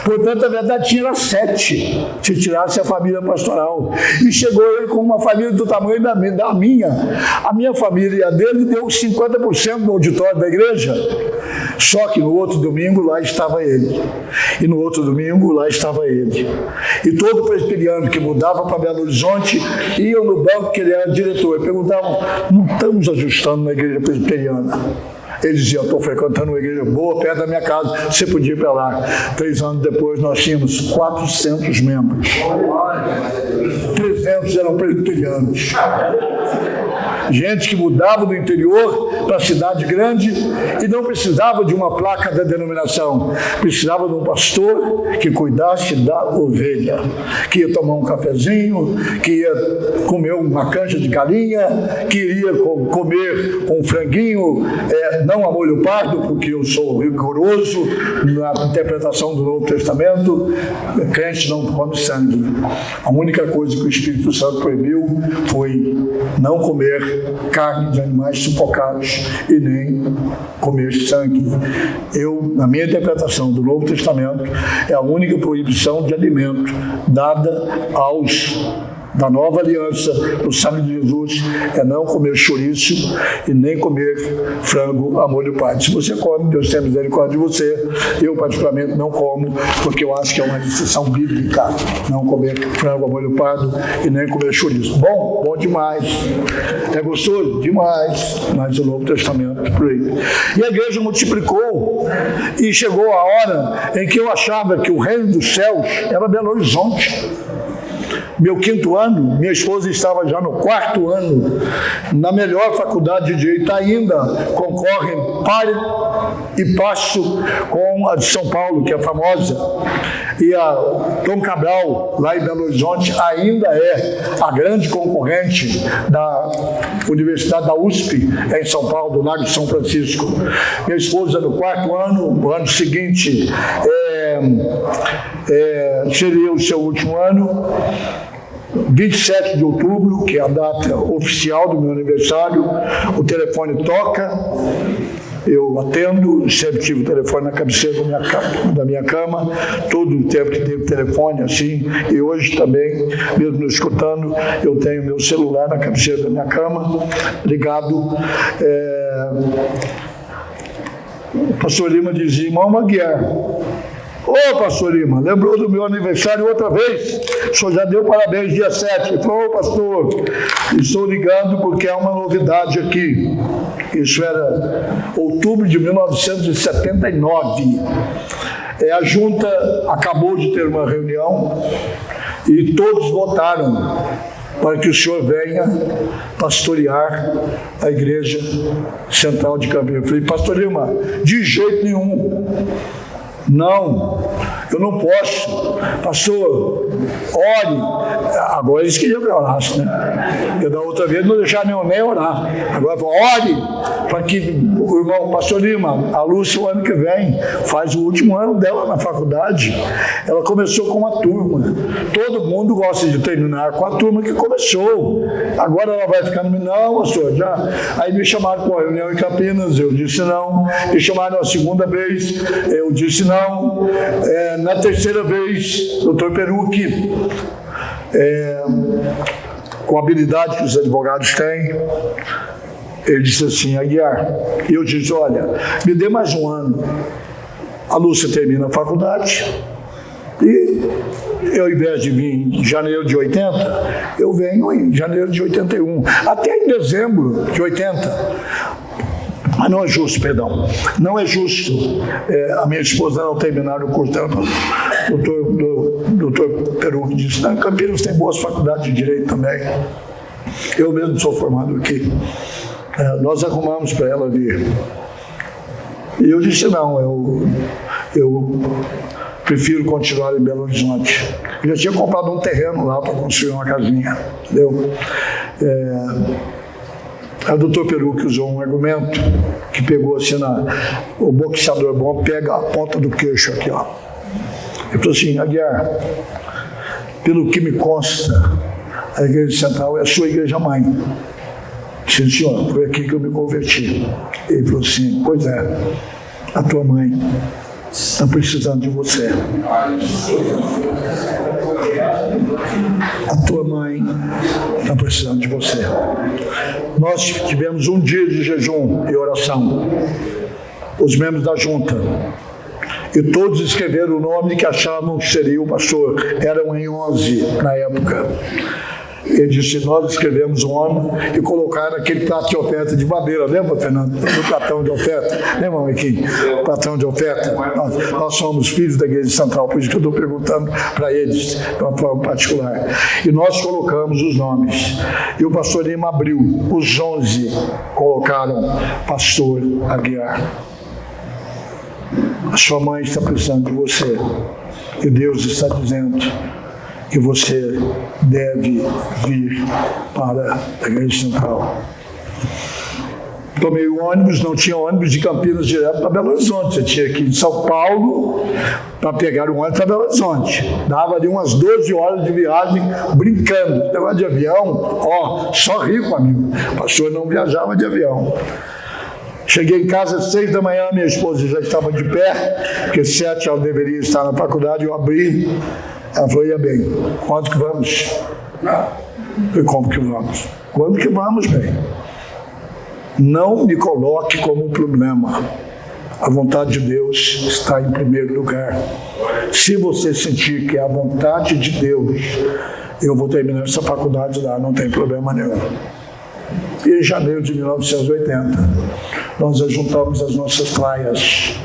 Portanto, na verdade, tinha 7, se tirasse a família pastoral. E chegou ele com uma família do tamanho da minha. A minha família e a dele deu 50% do auditório da igreja. Só que no outro domingo lá estava ele. E no outro domingo lá estava ele. E todo presbiteriano que mudava para Belo Horizonte ia no banco que ele era diretor. E perguntavam: não estamos ajustando na igreja presbiteriana? Ele dizia: eu estou frequentando uma igreja boa, perto da minha casa, você podia ir para lá. 3 anos depois, nós tínhamos 400 membros. 300 eram presbiterianos. Gente que mudava do interior para a cidade grande e não precisava de uma placa da denominação. Precisava de um pastor que cuidasse da ovelha, que ia tomar um cafezinho, que ia comer uma canja de galinha, que ia comer um franguinho, não a molho pardo, porque eu sou rigoroso na interpretação do Novo Testamento. Crente não come sangue. A única coisa que o Espírito Santo proibiu foi não comer carne de animais sufocados e nem comer sangue. Na minha interpretação do Novo Testamento, é a única proibição de alimento dada da nova aliança, no sangue de Jesus, é não comer chouriço e nem comer frango a molho pardo. Se você come, Deus tem misericórdia de você. Eu, particularmente, não como, porque eu acho que é uma restrição bíblica não comer frango a molho pardo e nem comer chouriço. Bom demais. É gostoso? Demais. Mas o Novo Testamento proíbe. E a igreja multiplicou e chegou a hora em que eu achava que o reino dos céus era Belo Horizonte. Meu 5º ano, minha esposa estava já no 4º ano, na melhor faculdade de Direito ainda, concorrem par e passo com a de São Paulo, que é famosa. E a Dom Cabral, lá em Belo Horizonte, ainda é a grande concorrente da Universidade da USP, em São Paulo, do Lago de São Francisco. Minha esposa no 4º ano, no ano seguinte seria o seu último ano. 27 de outubro, que é a data oficial do meu aniversário, o telefone toca, eu atendo, sempre tive o telefone na cabeceira da minha cama, todo o tempo que teve telefone assim, e hoje também, mesmo não escutando, eu tenho meu celular na cabeceira da minha cama, ligado. O pastor Lima dizia: irmão Aguiar, ô pastor Lima, lembrou do meu aniversário outra vez? O senhor já deu parabéns dia 7. Ele falou: ô pastor, estou ligando porque há uma novidade aqui. Isso era outubro de 1979. A junta acabou de ter uma reunião e todos votaram para que o senhor venha pastorear a igreja central de Campinas. Eu falei: pastor Lima, de jeito nenhum. Não, eu não posso. Pastor, ore. Agora eles queriam que eu orasse, né? Porque da outra vez não deixaram nem orar. Agora ore para que o irmão pastor Lima, a Lúcia, o ano que vem, faz o último ano dela na faculdade. Ela começou com uma turma. Todo mundo gosta de terminar com a turma que começou. Agora ela vai ficar no... Não, pastor, já. Aí me chamaram para uma reunião em Campinas, eu disse não. Me chamaram a segunda vez, eu disse não. Na terceira vez, doutor Perucchi, com a habilidade que os advogados têm, ele disse assim: Aguiar, e eu disse: olha, me dê mais um ano. A Lúcia termina a faculdade e eu, ao invés de vir em janeiro de 80, eu venho em janeiro de 81, até em dezembro de 80. Mas não é justo, perdão. Não é justo a minha esposa não terminar o curso dela. O doutor Perucchi disse: não, Campinas tem boas faculdades de Direito também. Eu mesmo sou formado aqui. Nós arrumamos para ela vir. E eu disse: não, eu prefiro continuar em Belo Horizonte. Eu já tinha comprado um terreno lá para construir uma casinha, entendeu? A doutor Peruque usou um argumento que pegou assim, o boxeador bom pega a ponta do queixo aqui, ó. Ele falou assim: Aguiar, pelo que me consta, a Igreja Central é a sua igreja mãe. Sim, senhor, foi aqui que eu me converti. Ele falou assim: pois é, a tua mãe está precisando de você. A tua mãe está precisando de você. Nós tivemos um dia de jejum e oração, os membros da junta, e todos escreveram o nome que achavam que seria o pastor. Eram em 11 na época. Ele disse: nós escrevemos um nome e colocaram aquele prato de oferta de madeira. Lembra, Fernando? Do platão de oferta. Lembra, Miquinho? Platão de oferta. Nós somos filhos da Igreja Central, por isso que eu estou perguntando para eles, de uma forma particular. E nós colocamos os nomes. E o pastor Lima abriu. Os 11 colocaram Pastor Aguiar. A sua mãe está precisando de você. E Deus está dizendo que você deve vir para a Igreja Central. Tomei o ônibus, não tinha ônibus de Campinas direto para Belo Horizonte. Você tinha que ir de São Paulo para pegar um ônibus para Belo Horizonte. Dava ali umas 12 horas de viagem brincando. Negócio de avião, só rico, amigo. O pastor não viajava de avião. Cheguei em casa às 6 da manhã, minha esposa já estava de pé, porque 7 ela deveria estar na faculdade, eu abri. Ela falou: ia bem, quando que vamos? Eu falei: como que vamos? Quando que vamos, bem? Não me coloque como um problema. A vontade de Deus está em primeiro lugar. Se você sentir que é a vontade de Deus, eu vou terminar essa faculdade lá, não tem problema nenhum. E em janeiro de 1980, nós juntamos as nossas praias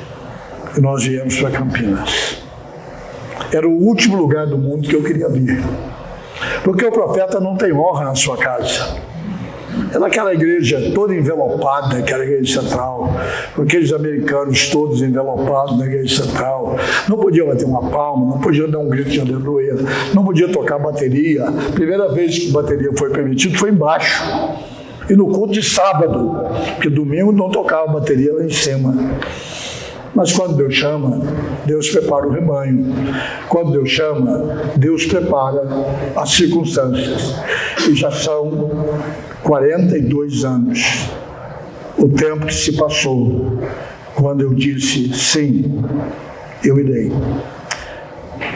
e nós viemos para Campinas. Era o último lugar do mundo que eu queria vir. Porque o profeta não tem honra na sua casa. É naquela igreja toda envelopada, aquela igreja central, com aqueles americanos todos envelopados na igreja central. Não podia bater uma palma, não podia dar um grito de aleluia, não podia tocar bateria. A primeira vez que bateria foi permitido foi embaixo. E no culto de sábado, porque domingo não tocava bateria lá em cima. Mas quando Deus chama, Deus prepara o rebanho. Quando Deus chama, Deus prepara as circunstâncias. E já são 42 anos o tempo que se passou quando eu disse: sim, eu irei.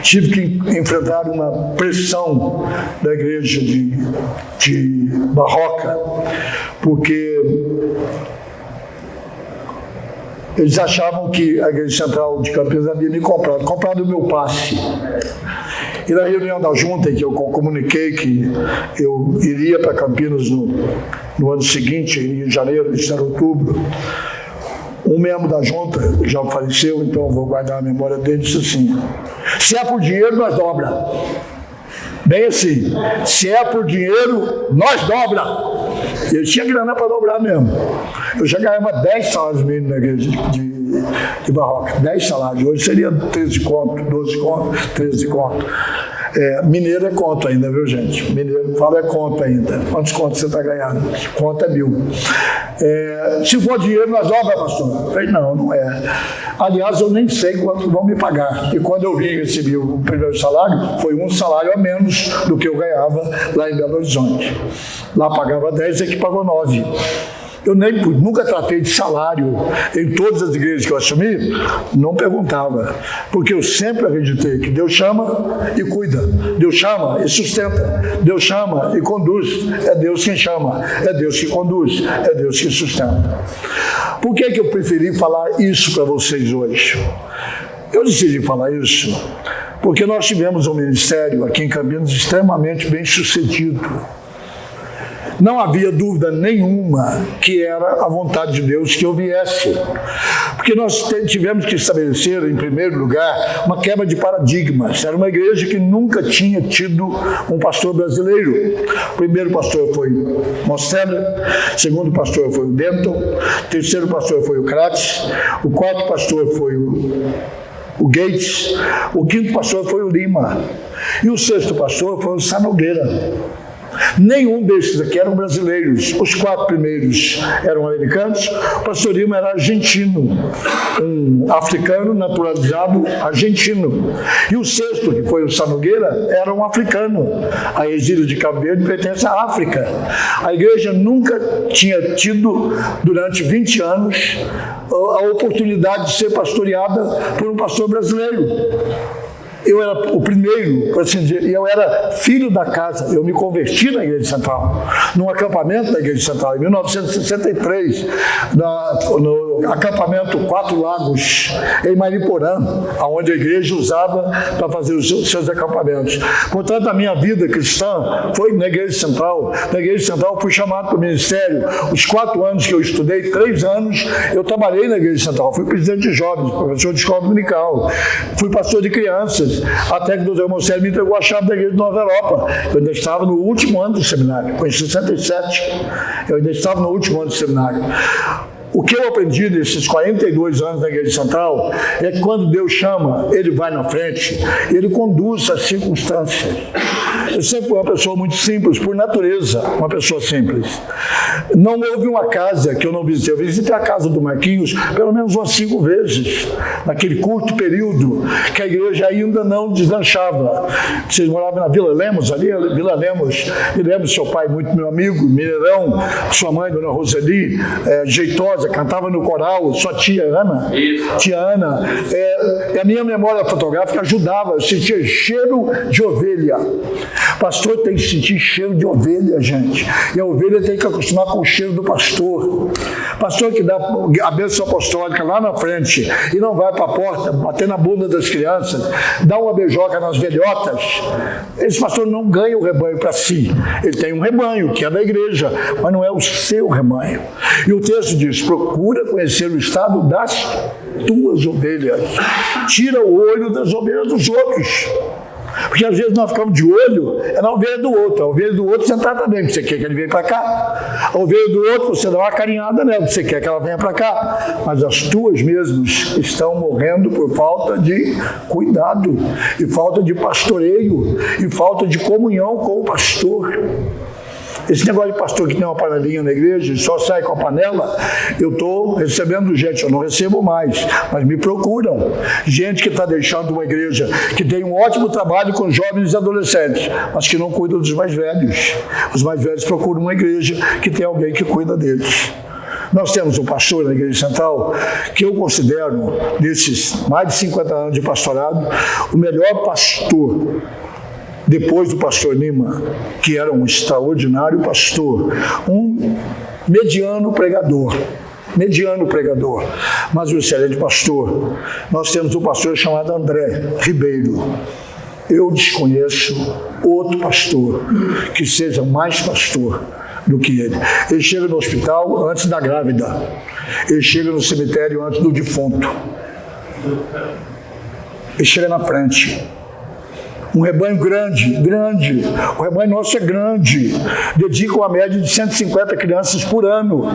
Tive que enfrentar uma pressão da igreja de Barroca, porque eles achavam que a Igreja Central de Campinas havia me comprado o meu passe. E na reunião da junta, em que eu comuniquei que eu iria para Campinas no ano seguinte, em janeiro, em outubro, um membro da junta, já faleceu, então eu vou guardar a memória dele, disse assim: se é por dinheiro, nós dobra. Bem assim, se é por dinheiro, nós dobra. Eu tinha grana para dobrar mesmo. Eu já ganhava 10 salários mínimos na igreja de Barroca. 10 salários. Hoje seria 13 conto, 12 conto, 13 conto. Mineiro é conto ainda, viu, gente? Mineiro fala é conto ainda. Quantos contos você está ganhando? Conto é 1.000. Se for dinheiro, nós dobra, pastor. Eu falei: não é. Aliás, eu nem sei quanto vão me pagar. E quando eu vim e recebi o primeiro salário, foi um salário a menos do que eu ganhava lá em Belo Horizonte. Lá pagava 10, aqui pagou 9. Eu nunca tratei de salário em todas as igrejas que eu assumi, não perguntava, porque eu sempre acreditei que Deus chama e cuida, Deus chama e sustenta, Deus chama e conduz, é Deus quem chama, é Deus que conduz, é Deus que sustenta. Por que eu preferi falar isso para vocês hoje? Eu decidi falar isso porque nós tivemos um ministério aqui em Campinas extremamente bem sucedido. Não havia dúvida nenhuma que era a vontade de Deus que eu viesse. Porque nós tivemos que estabelecer, em primeiro lugar, uma quebra de paradigmas. Era uma igreja que nunca tinha tido um pastor brasileiro. O primeiro pastor foi Mosteller, o segundo pastor foi o Denton, o terceiro pastor foi o Kratz, o quarto pastor foi o o Gates. O quinto pastor foi o Lima. E o sexto pastor foi o Sá Nogueira. Nenhum desses aqui eram brasileiros. Os 4 primeiros eram americanos. O pastor Lima era argentino, um africano naturalizado argentino. E o sexto, que foi o Sá Nogueira, era um africano. A exílio de Cabo Verde pertence à África. A igreja nunca tinha tido, durante 20 anos, a oportunidade de ser pastoreada por um pastor brasileiro. Eu era o primeiro, por assim dizer, e eu era filho da casa. Eu me converti na Igreja Central, num acampamento da Igreja Central, em 1963, no acampamento 4 Lagos, em Mariporã, onde a igreja usava para fazer os seus acampamentos. Portanto, a minha vida cristã foi na Igreja Central. Na Igreja Central fui chamado para o ministério. Os 4 anos que eu estudei, 3 anos, eu trabalhei na Igreja Central. Fui presidente de jovens, professor de escola dominical, fui pastor de crianças, até que o Dr. Monsello me entregou a chave da igreja de Nova Europa. Eu ainda estava no último ano do seminário, foi em 67. Eu ainda estava no último ano do seminário. O que eu aprendi nesses 42 anos na Igreja Central é que quando Deus chama, Ele vai na frente, Ele conduz as circunstâncias. Eu sempre fui uma pessoa muito simples, por natureza, uma pessoa simples. Não houve uma casa que eu não visitei. Eu visitei a casa do Marquinhos pelo menos umas 5 vezes, naquele curto período que a igreja ainda não deslanchava. Vocês moravam na Vila Lemos, ali? Vila Lemos. Me lembro, seu pai, muito meu amigo, Mineirão, sua mãe, dona Roseli, jeitosa, cantava no coral, sua tia Ana. Isso. Tia Ana. A minha memória fotográfica ajudava, eu sentia cheiro de ovelha. Pastor tem que sentir cheiro de ovelha, gente. E a ovelha tem que acostumar com o cheiro do pastor. Pastor que dá a bênção apostólica lá na frente e não vai para a porta, bater na bunda das crianças, dá uma beijoca nas velhotas. Esse pastor não ganha o rebanho para si. Ele tem um rebanho, que é da igreja, mas não é o seu rebanho. E o texto diz, procura conhecer o estado das tuas ovelhas. Tira o olho das ovelhas dos outros. Porque às vezes nós ficamos de olho na ovelha do outro. A ovelha do outro você trata bem, porque você quer que ele venha para cá. A ovelha do outro você dá uma carinhada nela, porque você quer que ela venha para cá. Mas as tuas mesmas estão morrendo por falta de cuidado, e falta de pastoreio, e falta de comunhão com o pastor. Esse negócio de pastor que tem uma panelinha na igreja e só sai com a panela, eu estou recebendo gente, eu não recebo mais, mas me procuram. Gente que está deixando uma igreja que tem um ótimo trabalho com jovens e adolescentes, mas que não cuida dos mais velhos. Os mais velhos procuram uma igreja que tem alguém que cuida deles. Nós temos um pastor na Igreja Central que eu considero, nesses mais de 50 anos de pastorado, o melhor pastor depois do pastor Lima, que era um extraordinário pastor, um mediano pregador, mas um excelente pastor. Nós temos um pastor chamado André Ribeiro. Eu desconheço outro pastor que seja mais pastor do que ele. Ele chega no hospital antes da grávida, ele chega no cemitério antes do defunto, ele chega na frente. Um rebanho grande, o rebanho nosso é grande, dedica uma média de 150 crianças por ano.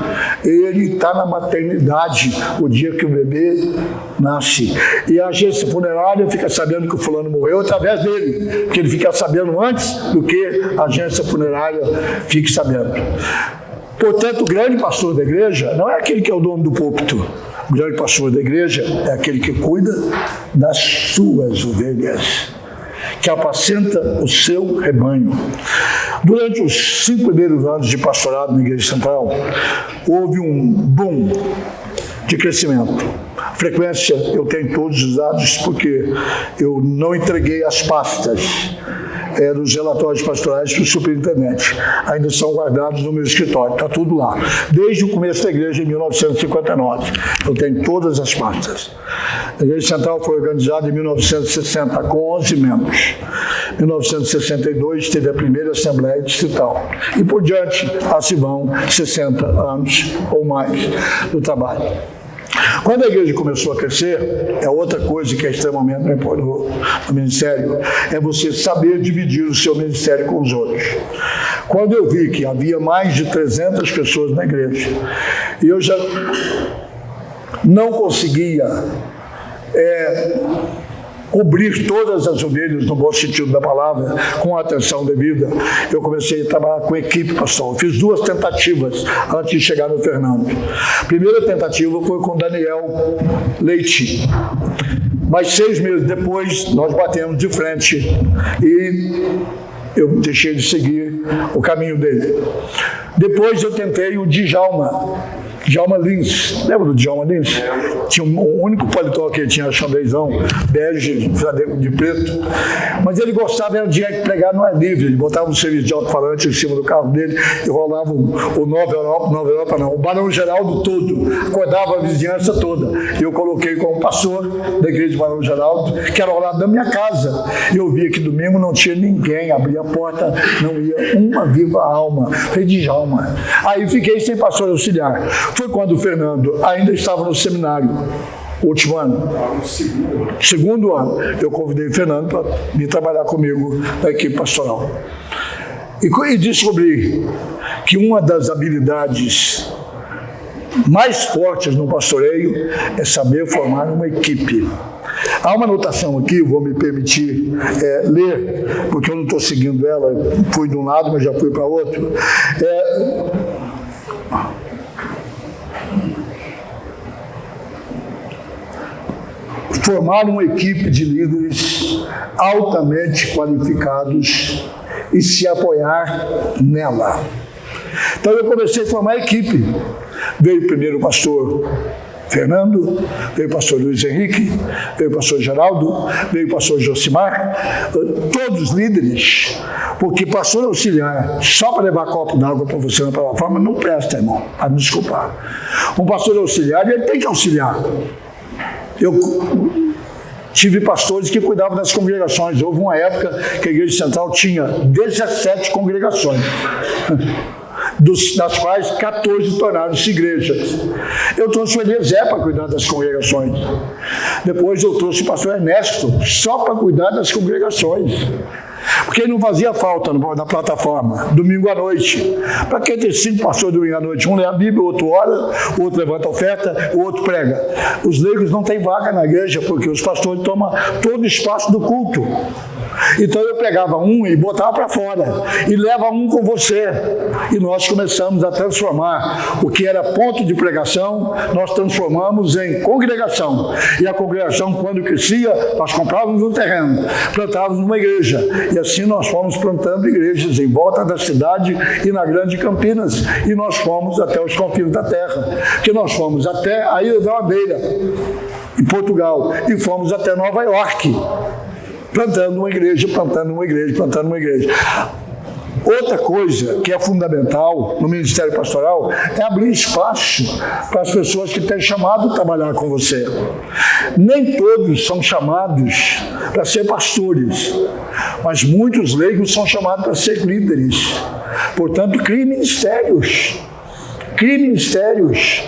Ele está na maternidade o dia que o bebê nasce. E a agência funerária fica sabendo que o fulano morreu através dele, porque ele fica sabendo antes do que a agência funerária fique sabendo. Portanto, o grande pastor da igreja não é aquele que é o dono do púlpito. O grande pastor da igreja é aquele que cuida das suas ovelhas, que apacenta o seu rebanho. Durante os 5 primeiros anos de pastorado na Igreja Central, houve um boom de crescimento. A frequência, eu tenho todos os dados, porque eu não entreguei as pastas dos relatórios pastorais para o superintendente. Ainda são guardados no meu escritório, está tudo lá. Desde o começo da igreja, em 1959. Eu tenho todas as pastas. A Igreja Central foi organizada em 1960, com 11 membros. Em 1962, teve a primeira Assembleia Distrital. E por diante, assim vão 60 anos ou mais do trabalho. Quando a igreja começou a crescer, é outra coisa que é extremamente importante no ministério, é você saber dividir o seu ministério com os outros. Quando eu vi que havia mais de 300 pessoas na igreja, e eu já não conseguia cobrir todas as ovelhas, no bom sentido da palavra, com a atenção devida. Eu comecei a trabalhar com equipe, pastor. Fiz 2 tentativas antes de chegar no Fernando. A primeira tentativa foi com Daniel Leite. Mas 6 meses depois, nós batemos de frente e eu deixei de seguir o caminho dele. Depois eu tentei o Djalma Lins. Lembra do Djalma Lins? Tinha um único paletó que ele tinha, xandezão, bege, de preto. Mas ele gostava de pregar no ar livre. Ele botava um serviço de alto-falante em cima do carro dele e rolava o Nova Europa, o Barão Geraldo todo. Acordava a vizinhança toda. E eu coloquei como pastor da igreja de Barão Geraldo, que era ao lado da minha casa. E eu via que domingo não tinha ninguém. Abria a porta, não ia uma viva alma. Falei, Djalma. Aí fiquei sem pastor auxiliar. Foi quando o Fernando ainda estava no seminário, último ano. Segundo ano, eu convidei o Fernando para vir trabalhar comigo na equipe pastoral. E descobri que uma das habilidades mais fortes no pastoreio é saber formar uma equipe. Há uma anotação aqui, vou me permitir ler, porque eu não estou seguindo ela, fui de um lado, mas já fui para outro. Formar uma equipe de líderes altamente qualificados e se apoiar nela. Então eu comecei a formar a equipe. Veio primeiro o pastor Fernando, veio o pastor Luiz Henrique, veio o pastor Geraldo, veio o pastor Josimar, todos líderes, porque pastor auxiliar, só para levar copo d'água para você na plataforma, não presta, irmão, a me desculpar. Um pastor auxiliar, ele tem que auxiliar. Eu tive pastores que cuidavam das congregações. Houve uma época que a Igreja Central tinha 17 congregações, das quais 14 tornaram-se igrejas. Eu trouxe o Eliezer para cuidar das congregações. Depois eu trouxe o pastor Ernesto só para cuidar das congregações. Porque não fazia falta na plataforma, domingo à noite. Para que ter 5 pastores domingo à noite? Um lê a Bíblia, o outro ora, o outro levanta a oferta, o outro prega. Os leigos não têm vaga na igreja, porque os pastores tomam todo o espaço do culto. Então eu pegava um e botava para fora, e leva um com você. E nós começamos a transformar o que era ponto de pregação, nós transformamos em congregação. E a congregação, quando crescia, nós comprávamos um terreno, plantávamos uma igreja. E assim nós fomos plantando igrejas em volta da cidade e na Grande Campinas. E nós fomos até os confins da terra, que nós fomos até a Ilha da Madeira, em Portugal, e fomos até Nova York, plantando uma igreja, plantando uma igreja, plantando uma igreja. Outra coisa que é fundamental no ministério pastoral é abrir espaço para as pessoas que têm chamado a trabalhar com você. Nem todos são chamados para ser pastores, mas muitos leigos são chamados para ser líderes. Portanto, crie ministérios. Crie ministérios.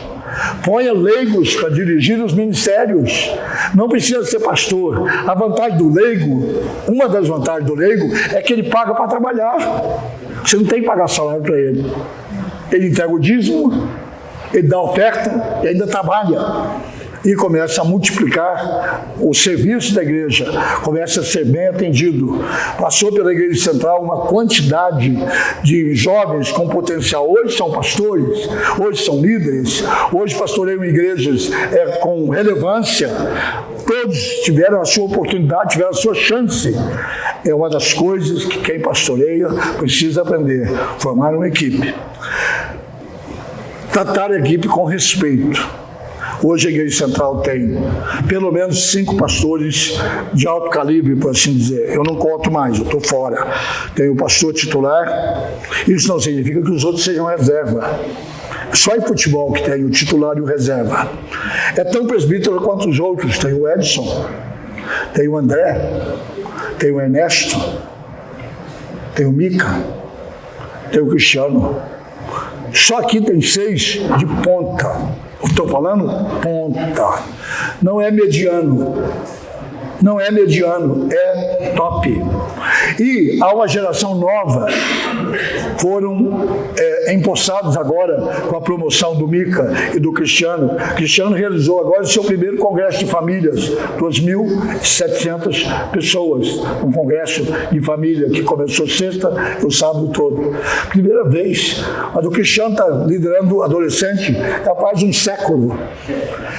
Ponha leigos para dirigir os ministérios. Não precisa ser pastor. A vantagem do leigo, uma das vantagens do leigo, é que ele paga para trabalhar. Você não tem que pagar salário para ele. Ele entrega o dízimo, ele dá oferta e ainda trabalha. E começa a multiplicar o serviço da igreja, começa a ser bem atendido. Passou pela Igreja Central uma quantidade de jovens com potencial. Hoje são pastores, hoje são líderes, hoje pastoreiam igrejas com relevância. Todos tiveram a sua oportunidade, tiveram a sua chance. É uma das coisas que quem pastoreia precisa aprender, formar uma equipe. Tratar a equipe com respeito. Hoje a Igreja Central tem pelo menos 5 pastores de alto calibre, por assim dizer. Eu não conto mais, eu estou fora. Tem o pastor titular. Isso não significa que os outros sejam reserva. Só em futebol que tem o titular e o reserva. É tão presbítero quanto os outros. Tem o Edson, tem o André, tem o Ernesto, tem o Mica, tem o Cristiano. Só aqui tem 6 de ponta. Estou falando ponta. Não é mediano. Não é mediano, é top. E há uma geração nova, foram empossados agora com a promoção do Mica e do Cristiano. Cristiano realizou agora o seu primeiro congresso de famílias, 2.700 pessoas, um congresso de família que começou sexta e o sábado todo. Primeira vez, mas o Cristiano está liderando adolescente há quase um século.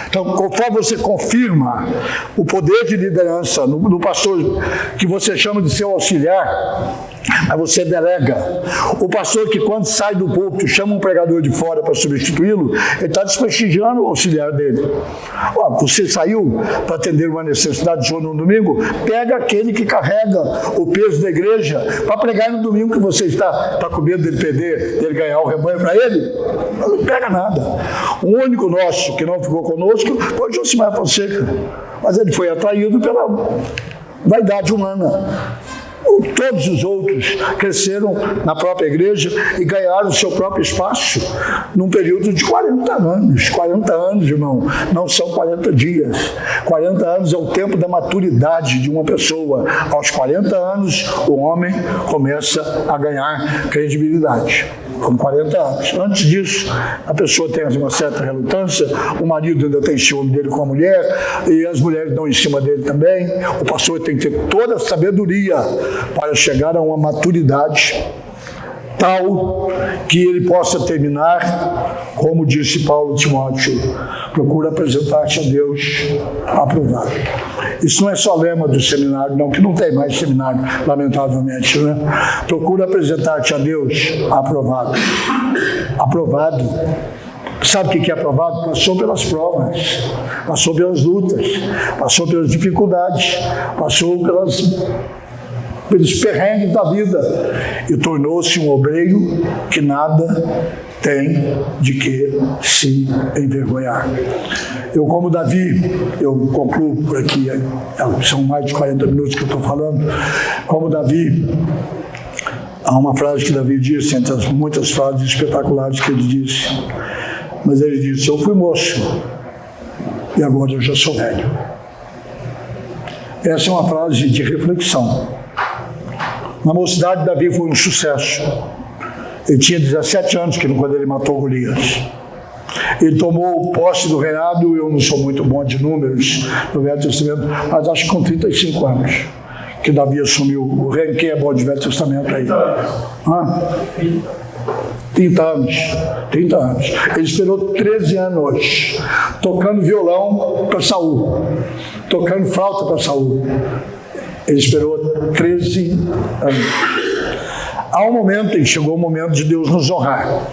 Então, conforme você confirma o poder de liderança no pastor que você chama de seu auxiliar, aí você delega. O pastor que quando sai do púlpito chama um pregador de fora para substituí-lo, ele está desprestigiando o auxiliar dele. Você saiu para atender uma necessidade de senhor no domingo, pega aquele que carrega o peso da igreja para pregar no domingo que você está com medo dele perder, dele ganhar o rebanho para ele. Não pega nada. O único nosso que não ficou conosco foi o Josimar Fonseca, mas ele foi atraído pela vaidade humana. Todos os outros cresceram na própria igreja e ganharam o seu próprio espaço num período de 40 anos. 40 anos, irmão, não são 40 dias. 40 anos é o tempo da maturidade de uma pessoa. Aos 40 anos, o homem começa a ganhar credibilidade. Com 40 anos. Antes disso, a pessoa tem uma certa relutância, o marido ainda tem ciúme dele com a mulher, e as mulheres dão em cima dele também. O pastor tem que ter toda a sabedoria para chegar a uma maturidade tal que ele possa terminar, como disse Paulo a Timóteo, procura apresentar-te a Deus aprovado. Isso não é só lema do seminário, não, que não tem mais seminário, lamentavelmente, né? Procura apresentar-te a Deus aprovado. Aprovado. Sabe o que é aprovado? Passou pelas provas, passou pelas lutas, passou pelas dificuldades, passou pelos perrengues da vida e tornou-se um obreiro que nada tem de que se envergonhar. Eu, como Davi, eu concluo por aqui, são mais de 40 minutos que eu estou falando, como Davi, há uma frase que Davi disse, entre as muitas frases espetaculares que ele disse, mas ele disse, eu fui moço e agora eu já sou velho. Essa é uma frase de reflexão. Na mocidade, Davi foi um sucesso. Ele tinha 17 anos quando ele matou Golias. Ele tomou posse do reinado, eu não sou muito bom de números no Velho Testamento, mas acho que com 35 anos que Davi assumiu o reino. Quem é bom de Velho Testamento aí? 30 anos. Ele esperou 13 anos tocando violão para Saul, tocando flauta para Saul. Ele esperou 13 anos. Há um momento, e chegou o momento de Deus nos honrar.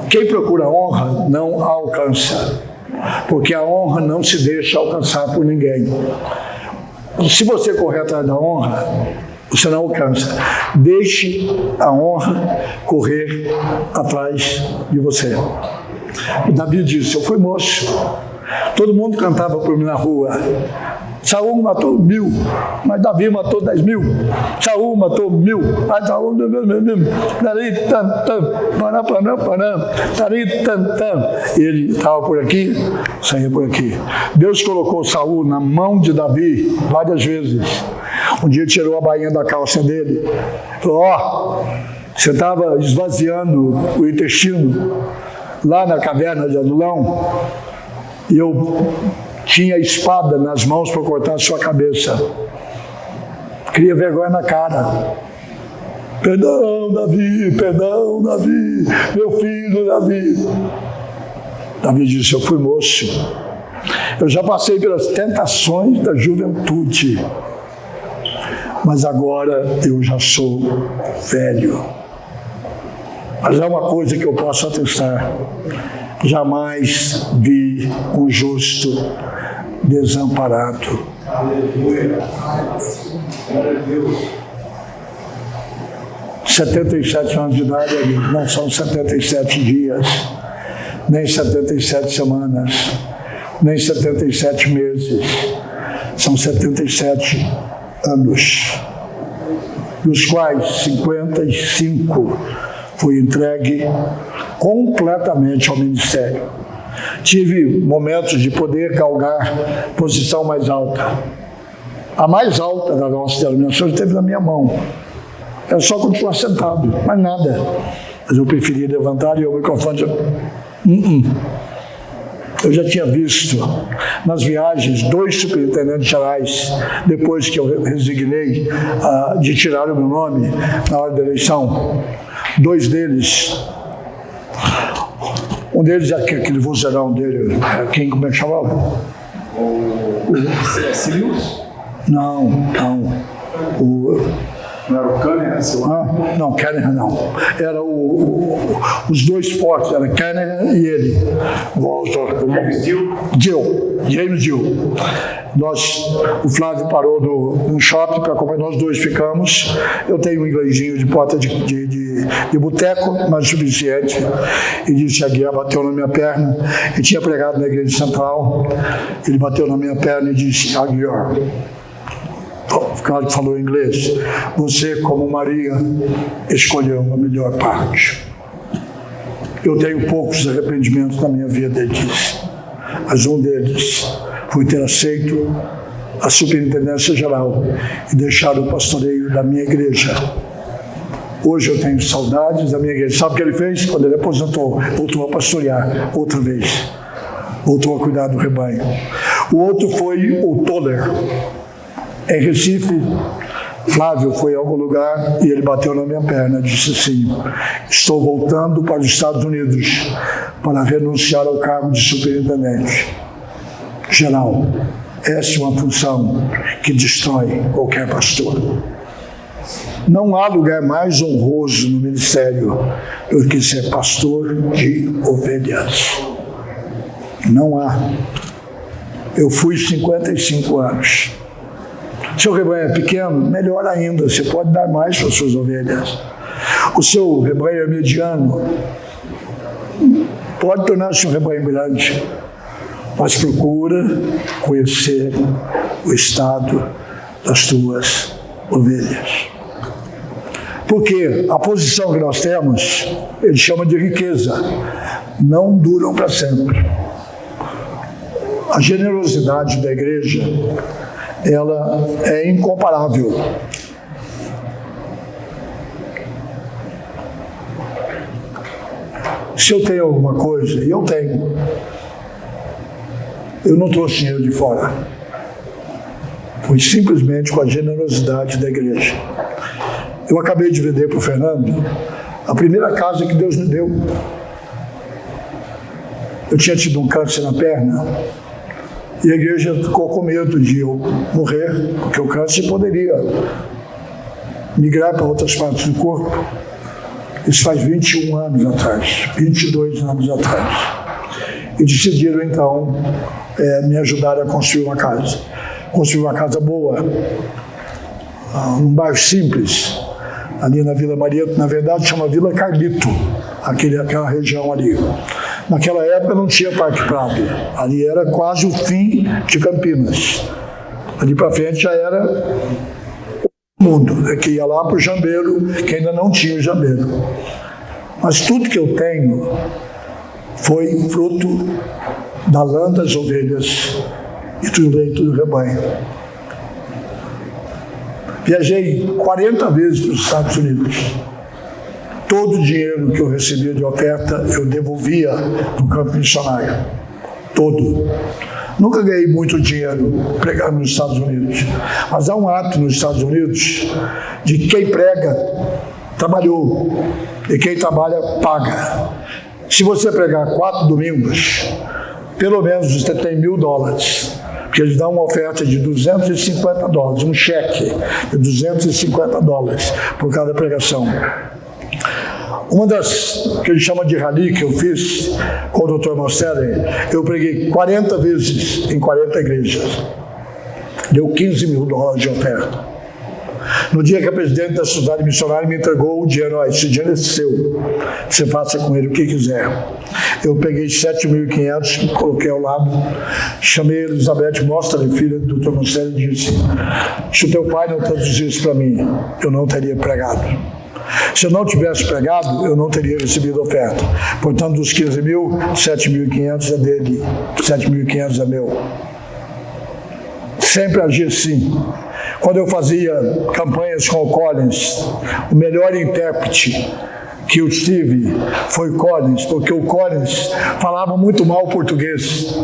Quem procura honra não a alcança, porque a honra não se deixa alcançar por ninguém. Se você correr atrás da honra, você não alcança. Deixe a honra correr atrás de você. O Davi disse, eu fui moço. Todo mundo cantava por mim na rua. Saul matou 1000, mas Davi matou 10.000. Saul matou 1000, mas Saul ele estava por aqui, saía por aqui. Deus colocou Saul na mão de Davi várias vezes. Um dia tirou a bainha da calça dele, falou, você estava esvaziando o intestino lá na caverna de Adulão, e eu tinha a espada nas mãos para cortar a sua cabeça. Cria vergonha na cara. Perdão, Davi, meu filho, Davi. Davi disse, eu fui moço. Eu já passei pelas tentações da juventude, mas agora eu já sou velho. Mas há uma coisa que eu posso atestar. Jamais vi um justo desamparado. Aleluia. 77 anos de idade, não são 77 dias, nem 77 semanas, nem 77 meses, são 77 anos, dos quais 55 foi entregue completamente ao ministério. Tive momentos de poder galgar posição mais alta. A mais alta da nossa denominação esteve na minha mão. Era só continuar sentado, mais nada. Mas eu preferi levantar e o microfone... Eu já tinha visto nas viagens 2 superintendentes gerais, depois que eu resignei de tirar o meu nome na hora da eleição. 2 deles, um deles é aquele vozeirão dele, quem, como é que chamava? Sirius? Não. Não era o Cunningham? Não, Cunningham não. Era os 2 fortes, era Cunningham e ele. James Dill. O Flávio parou no shopping para comer, nós 2 ficamos. Eu tenho um inglesinho de porta de boteco, mas suficiente. E disse: a guia bateu na minha perna. Eu tinha pregado na igreja central. Ele bateu na minha perna e disse: Aguiar. O cara falou em inglês: você, como Maria, escolheu a melhor parte. Eu tenho poucos arrependimentos na minha vida, ele disse. Mas um deles foi ter aceito a superintendência geral e deixar o pastoreio da minha igreja. Hoje eu tenho saudades da minha igreja. Sabe o que ele fez? Quando ele aposentou, voltou a pastorear outra vez. Voltou a cuidar do rebanho. O outro foi o Toller. Em Recife, Flávio foi a algum lugar e ele bateu na minha perna e disse assim: estou voltando para os Estados Unidos para renunciar ao cargo de superintendente geral. Essa é uma função que destrói qualquer pastor. Não há lugar mais honroso no ministério do que ser pastor de ovelhas. Não há. Eu fui 55 anos. Seu rebanho é pequeno, melhor ainda, você pode dar mais para as suas ovelhas. O seu rebanho é mediano, pode tornar-se um rebanho grande, mas procura conhecer o estado das tuas ovelhas. Porque a posição que nós temos, ele chama de riqueza, não duram para sempre. A generosidade da igreja, ela é incomparável. Se eu tenho alguma coisa, e eu tenho, eu não trouxe dinheiro de fora. Foi simplesmente com a generosidade da igreja. Eu acabei de vender para o Fernando a primeira casa que Deus me deu. Eu tinha tido um câncer na perna. E a igreja ficou com medo de eu morrer, porque o câncer poderia migrar para outras partes do corpo. Isso faz 21 anos atrás, 22 anos atrás. E decidiram, então, me ajudar a construir uma casa. Construir uma casa boa, num bairro simples, ali na Vila Maria, na verdade chama Vila Carlito, aquela região ali. Naquela época não tinha Parque Prado, ali era quase o fim de Campinas. Ali para frente já era o mundo, que ia lá para o Jambeiro, que ainda não tinha o Jambeiro. Mas tudo que eu tenho foi fruto da lã das ovelhas e do leito do rebanho. Viajei 40 vezes para os Estados Unidos. Todo o dinheiro que eu recebia de oferta, eu devolvia no campo missionário. Todo. Nunca ganhei muito dinheiro pregando nos Estados Unidos. Mas há um ato nos Estados Unidos de quem prega, trabalhou. E quem trabalha, paga. Se você pregar 4 domingos, pelo menos você tem $1.000. Porque eles dão uma oferta de $250, um cheque de $250 por cada pregação. Uma das que ele chama de rally que eu fiz com o Dr. Mostelli, eu preguei 40 vezes em 40 igrejas. Deu $15.000 de oferta. No dia que a presidente da sociedade missionária me entregou o dinheiro, esse dinheiro é seu, você faça com ele o que quiser. Eu peguei 7.500 e coloquei ao lado, chamei a Elizabeth Mostelli, filha do Dr. Mostelli, e disse: se o teu pai não traduzisse isso para mim, eu não teria pregado. Se eu não tivesse pregado, eu não teria recebido oferta. Portanto, dos 15.000, 7.500 é dele, 7.500 é meu. Sempre agi assim. Quando eu fazia campanhas com o Collins, o melhor intérprete que eu tive foi Collins, porque o Collins falava muito mal português,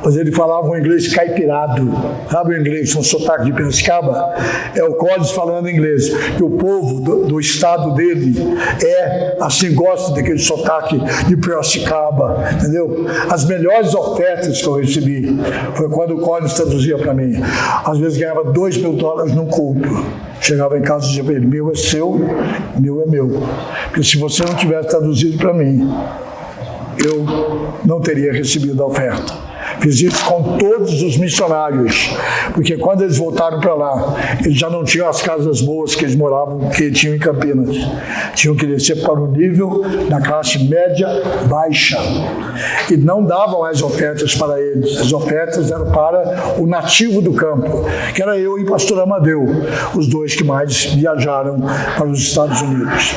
mas ele falava um inglês caipirado, sabe o inglês, um sotaque de Piracicaba? É o Collins falando inglês, e o povo do estado dele assim, gosta daquele sotaque de Piracicaba, entendeu? As melhores ofertas que eu recebi foi quando o Collins traduzia para mim. Às vezes ganhava $2.000 num culto. Chegava em casa e dizia para ele: meu é seu, meu é meu. Porque se você não tivesse traduzido para mim, eu não teria recebido a oferta. Fiz isso com todos os missionários, porque quando eles voltaram para lá, eles já não tinham as casas boas que eles moravam, que tinham em Campinas. Tinham que descer para o nível da classe média baixa. E não davam as ofertas para eles. As ofertas eram para o nativo do campo, que era eu e o pastor Amadeu, os dois que mais viajaram para os Estados Unidos.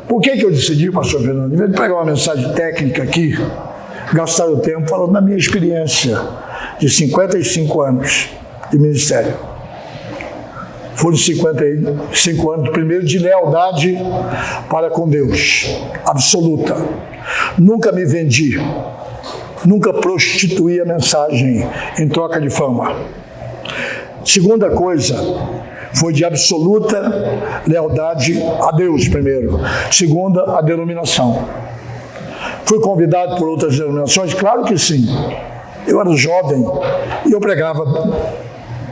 Por que eu decidi, pastor Fernando, em vez de pegar uma mensagem técnica aqui, gastar o tempo falando da minha experiência de 55 anos de ministério. Foram 55 anos, primeiro, de lealdade para com Deus, absoluta. Nunca me vendi, nunca prostituí a mensagem em troca de fama. Segunda coisa, foi de absoluta lealdade a Deus, primeiro. Segunda, a denominação. Fui convidado por outras denominações? Claro que sim. Eu era jovem e eu pregava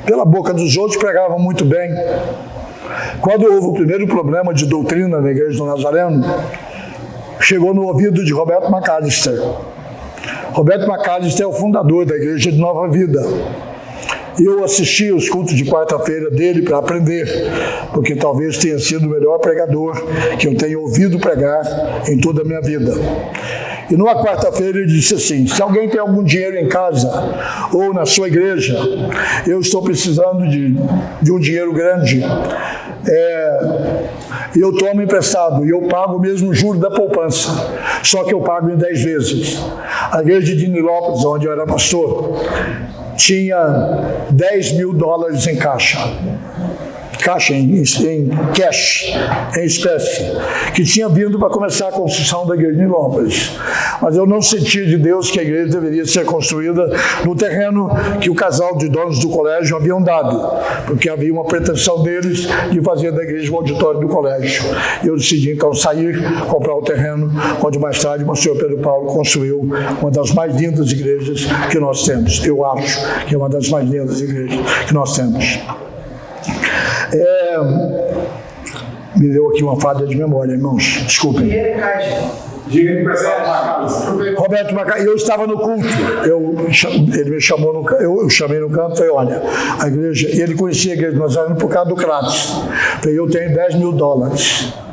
pela boca dos outros, pregava muito bem. Quando houve o primeiro problema de doutrina na Igreja do Nazareno, chegou no ouvido de Roberto McAllister. Roberto McAllister é o fundador da Igreja de Nova Vida. Eu assisti aos cultos de quarta-feira dele para aprender, porque talvez tenha sido o melhor pregador que eu tenha ouvido pregar em toda a minha vida. E numa quarta-feira ele disse assim: se alguém tem algum dinheiro em casa ou na sua igreja, eu estou precisando de um dinheiro grande, e eu tomo emprestado e eu pago o mesmo juro da poupança, só que eu pago em 10 vezes. A igreja de Nilópolis, onde eu era pastor, tinha $10.000 em caixa em cash, em espécie, que tinha vindo para começar a construção da igreja de Nilópolis. Mas eu não sentia de Deus que a igreja deveria ser construída no terreno que o casal de donos do colégio haviam dado, porque havia uma pretensão deles de fazer da igreja o auditório do colégio. Eu decidi então sair, comprar o terreno, onde mais tarde o pastor Pedro Paulo construiu uma das mais lindas igrejas que nós temos. Eu acho que é uma das mais lindas igrejas que nós temos. Me deu aqui uma falha de memória, irmãos. Desculpem. Roberto Macalester, eu estava no culto. Ele me chamou, eu chamei no canto e falei: olha, a igreja, e ele conhecia a igreja de Nazareno por causa do Crates. Falei: eu tenho $10.000.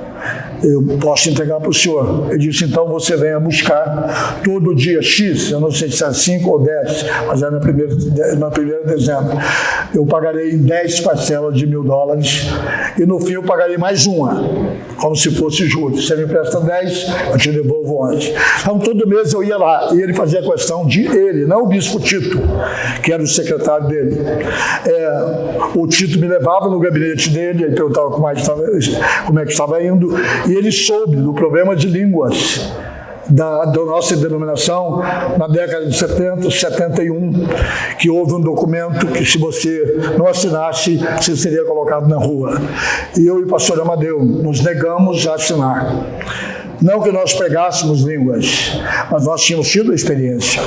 Eu posso entregar para o senhor. Ele disse: então você venha buscar todo dia X, eu não sei se é 5 ou 10, mas era na primeira dezembro. Eu pagarei em 10 parcelas de $1.000 e no fim eu pagarei mais uma, como se fosse juros. Você me empresta 10, eu te devolvo 11. Então todo mês eu ia lá e ele fazia questão de ele, não o bispo Tito, que era o secretário dele. O Tito me levava no gabinete dele, ele perguntava como é que estava indo, e ele soube do problema de línguas da nossa denominação na década de 70, 71, que houve um documento que, se você não assinasse, você seria colocado na rua. E eu e o pastor Amadeu nos negamos a assinar. Não que nós pregássemos línguas, mas nós tínhamos tido a experiência.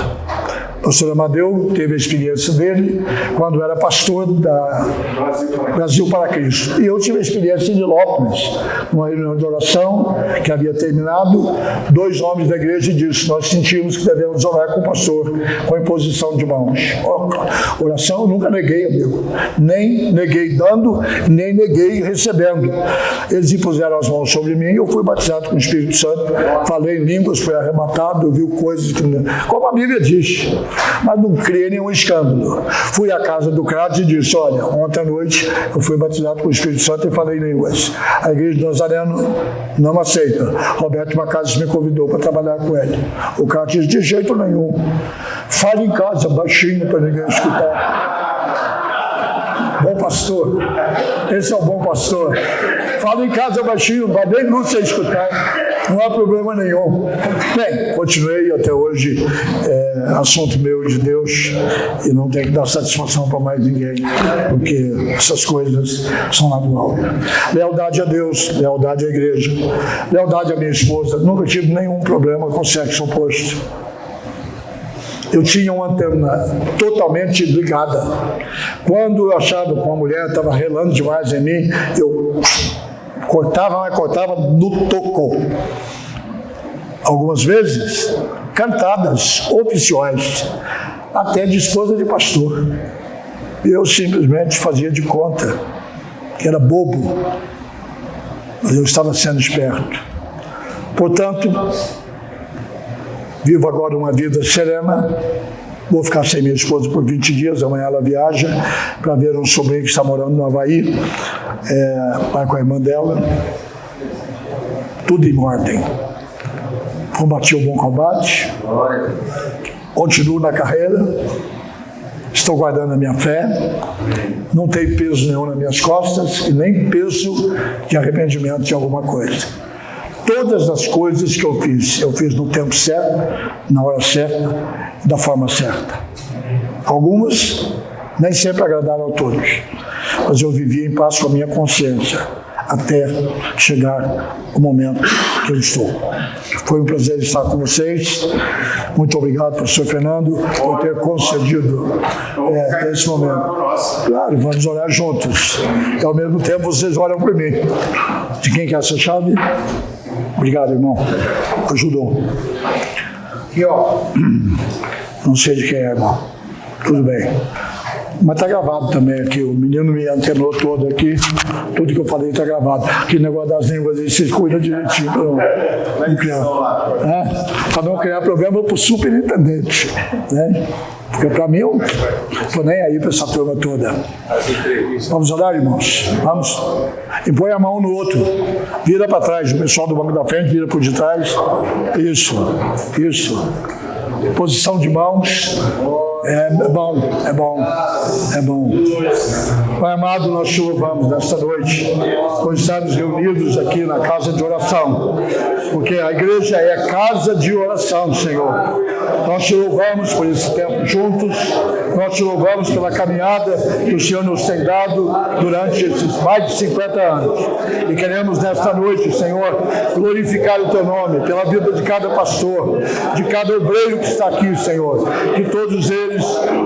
O pastor Amadeu teve a experiência dele quando era pastor da Brasil para Cristo. E eu tive a experiência em Nilópolis, numa reunião de oração que havia terminado. 2 homens da igreja disseram: nós sentimos que devemos orar com o pastor com imposição de mãos. Oração eu nunca neguei, amigo. Nem neguei dando, nem neguei recebendo. Eles impuseram as mãos sobre mim e eu fui batizado com o Espírito Santo. Falei em línguas, fui arrebatado, ouvi coisas como a Bíblia diz. Mas não criei nenhum escândalo. Fui à casa do Crates e disse: olha, ontem à noite eu fui batizado com o Espírito Santo e falei em línguas. A igreja de Nazareno não aceita. Roberto McAllister me convidou para trabalhar com ele. O Crates disse: de jeito nenhum. Fale em casa, baixinho, para ninguém escutar. Bom pastor. Esse é o bom pastor. Fala em casa baixinho, não vai nem Lúcia escutar. Não há problema nenhum. Bem, continuei até hoje. Assunto meu de Deus. E não tenho que dar satisfação para mais ninguém. Porque essas coisas são lá do alto. Lealdade a Deus, lealdade à igreja, lealdade à minha esposa. Nunca tive nenhum problema com sexo oposto. Eu tinha uma antena totalmente ligada. Quando eu achava que uma mulher estava relando demais em mim, eu cortava no toco. Algumas vezes, cantadas oficiais, até de esposa de pastor. Eu simplesmente fazia de conta que era bobo, mas eu estava sendo esperto. Portanto, vivo agora uma vida serena. Vou ficar sem minha esposa por 20 dias. Amanhã ela viaja para ver um sobrinho que está morando no Havaí. Vai com a irmã dela. Tudo em ordem. Combati o bom combate. Continuo na carreira. Estou guardando a minha fé. Não tem peso nenhum nas minhas costas e nem peso de arrependimento de alguma coisa. Todas as coisas que eu fiz no tempo certo, na hora certa, da forma certa. Algumas nem sempre agradaram a todos, mas eu vivi em paz com a minha consciência, até chegar o momento que eu estou. Foi um prazer estar com vocês. Muito obrigado, professor Fernando, por ter concedido esse momento. Claro, vamos orar juntos. E ao mesmo tempo vocês oram por mim. De quem quer essa chave? Obrigado, irmão. Ajudou. Aqui, ó. Não sei de quem é, irmão. Tudo bem. Mas está gravado também aqui. O menino me antenou todo aqui. Tudo que eu falei está gravado. Aquele negócio das línguas aí, vocês cuidam direitinho para não criar problema para o superintendente. Né? Porque para mim, eu estou nem aí para essa turma toda. Vamos orar, irmãos? Vamos. E põe a mão no outro. Vira para trás. O pessoal do banco da frente vira por de trás. Isso. Posição de mãos. É bom. Pai amado, nós te louvamos nesta noite, por estarmos reunidos aqui na casa de oração, porque a igreja é casa de oração, Senhor. Nós te louvamos por esse tempo juntos, nós te louvamos pela caminhada que o Senhor nos tem dado durante esses mais de 50 anos. E queremos nesta noite, Senhor, glorificar o teu nome, pela vida de cada pastor, de cada obreiro que está aqui, Senhor, que todos eles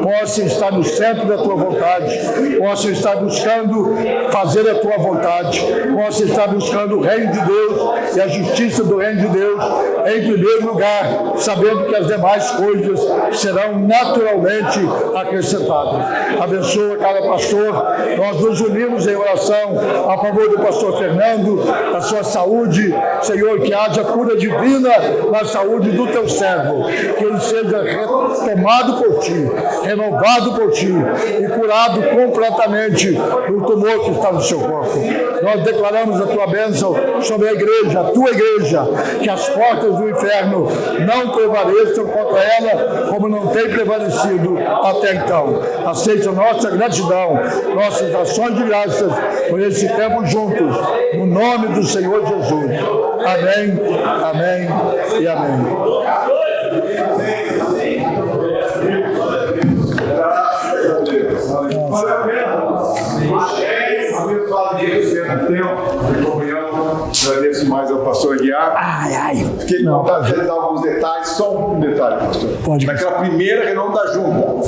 possam estar no centro da tua vontade, possam estar buscando fazer a tua vontade, possam estar buscando o reino de Deus e a justiça do reino de Deus em primeiro lugar, sabendo que as demais coisas serão naturalmente acrescentadas. Abençoa cada pastor. Nós nos unimos em oração a favor do pastor Fernando, da sua saúde, Senhor, que haja cura divina na saúde do teu servo, que ele seja retomado por ti, renovado por ti e curado completamente do tumor que está no seu corpo. Nós declaramos a tua bênção sobre a igreja, a tua igreja, que as portas do inferno não prevaleçam contra ela como não tem prevalecido até então. Aceita nossa gratidão, nossas ações de graças por esse tempo juntos, no nome do Senhor Jesus. Amém, amém e amém. Agradeço mais ao pastor Aguiar. Fiquei com vontade de dar alguns detalhes, só um detalhe, pastor. Pode. Naquela primeira reunião da junta,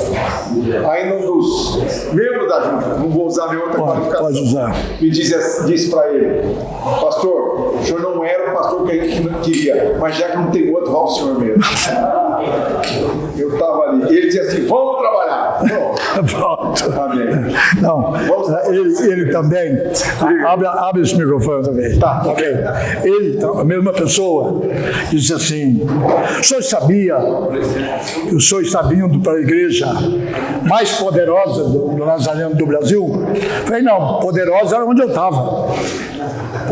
ainda um dos membros da junta, não vou usar nenhuma outra qualificação, pode usar. Me disse para ele: pastor, o senhor não era o pastor que a gente queria, mas já que não tem outro, vá ao senhor mesmo. Eu estava ali, ele dizia assim: vamos trabalhar. Pronto. Amém. Não, ele também. Abre esse microfone também. Tá. Ok. Ele, a mesma pessoa, disse assim: o senhor sabia que o senhor está vindo para a igreja mais poderosa do Nazareno do Brasil? Eu falei: não, poderosa era onde eu estava.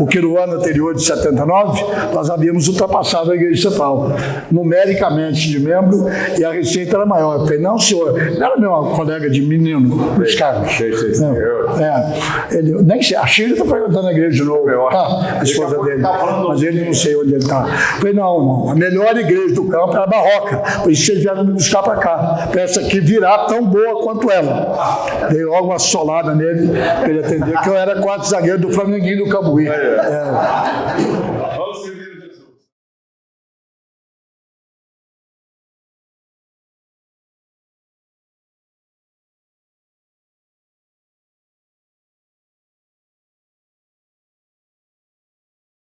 porque no ano anterior, de 79, nós havíamos ultrapassado a Igreja Central, numericamente de membro, e a receita era maior. Eu falei, não, senhor, não era meu colega de menino, dos cargos. Ele, nem sei, a Chile está frequentando a igreja de novo, a esposa dele, mas ele não sei onde ele está. Eu falei, não, a melhor igreja do campo era a Barroca, por isso eles vieram me buscar para cá, para essa aqui virar tão boa quanto ela. Dei logo uma solada nele, para ele atender, que eu era quarto zagueiro do Flamenguinho do Cambuí.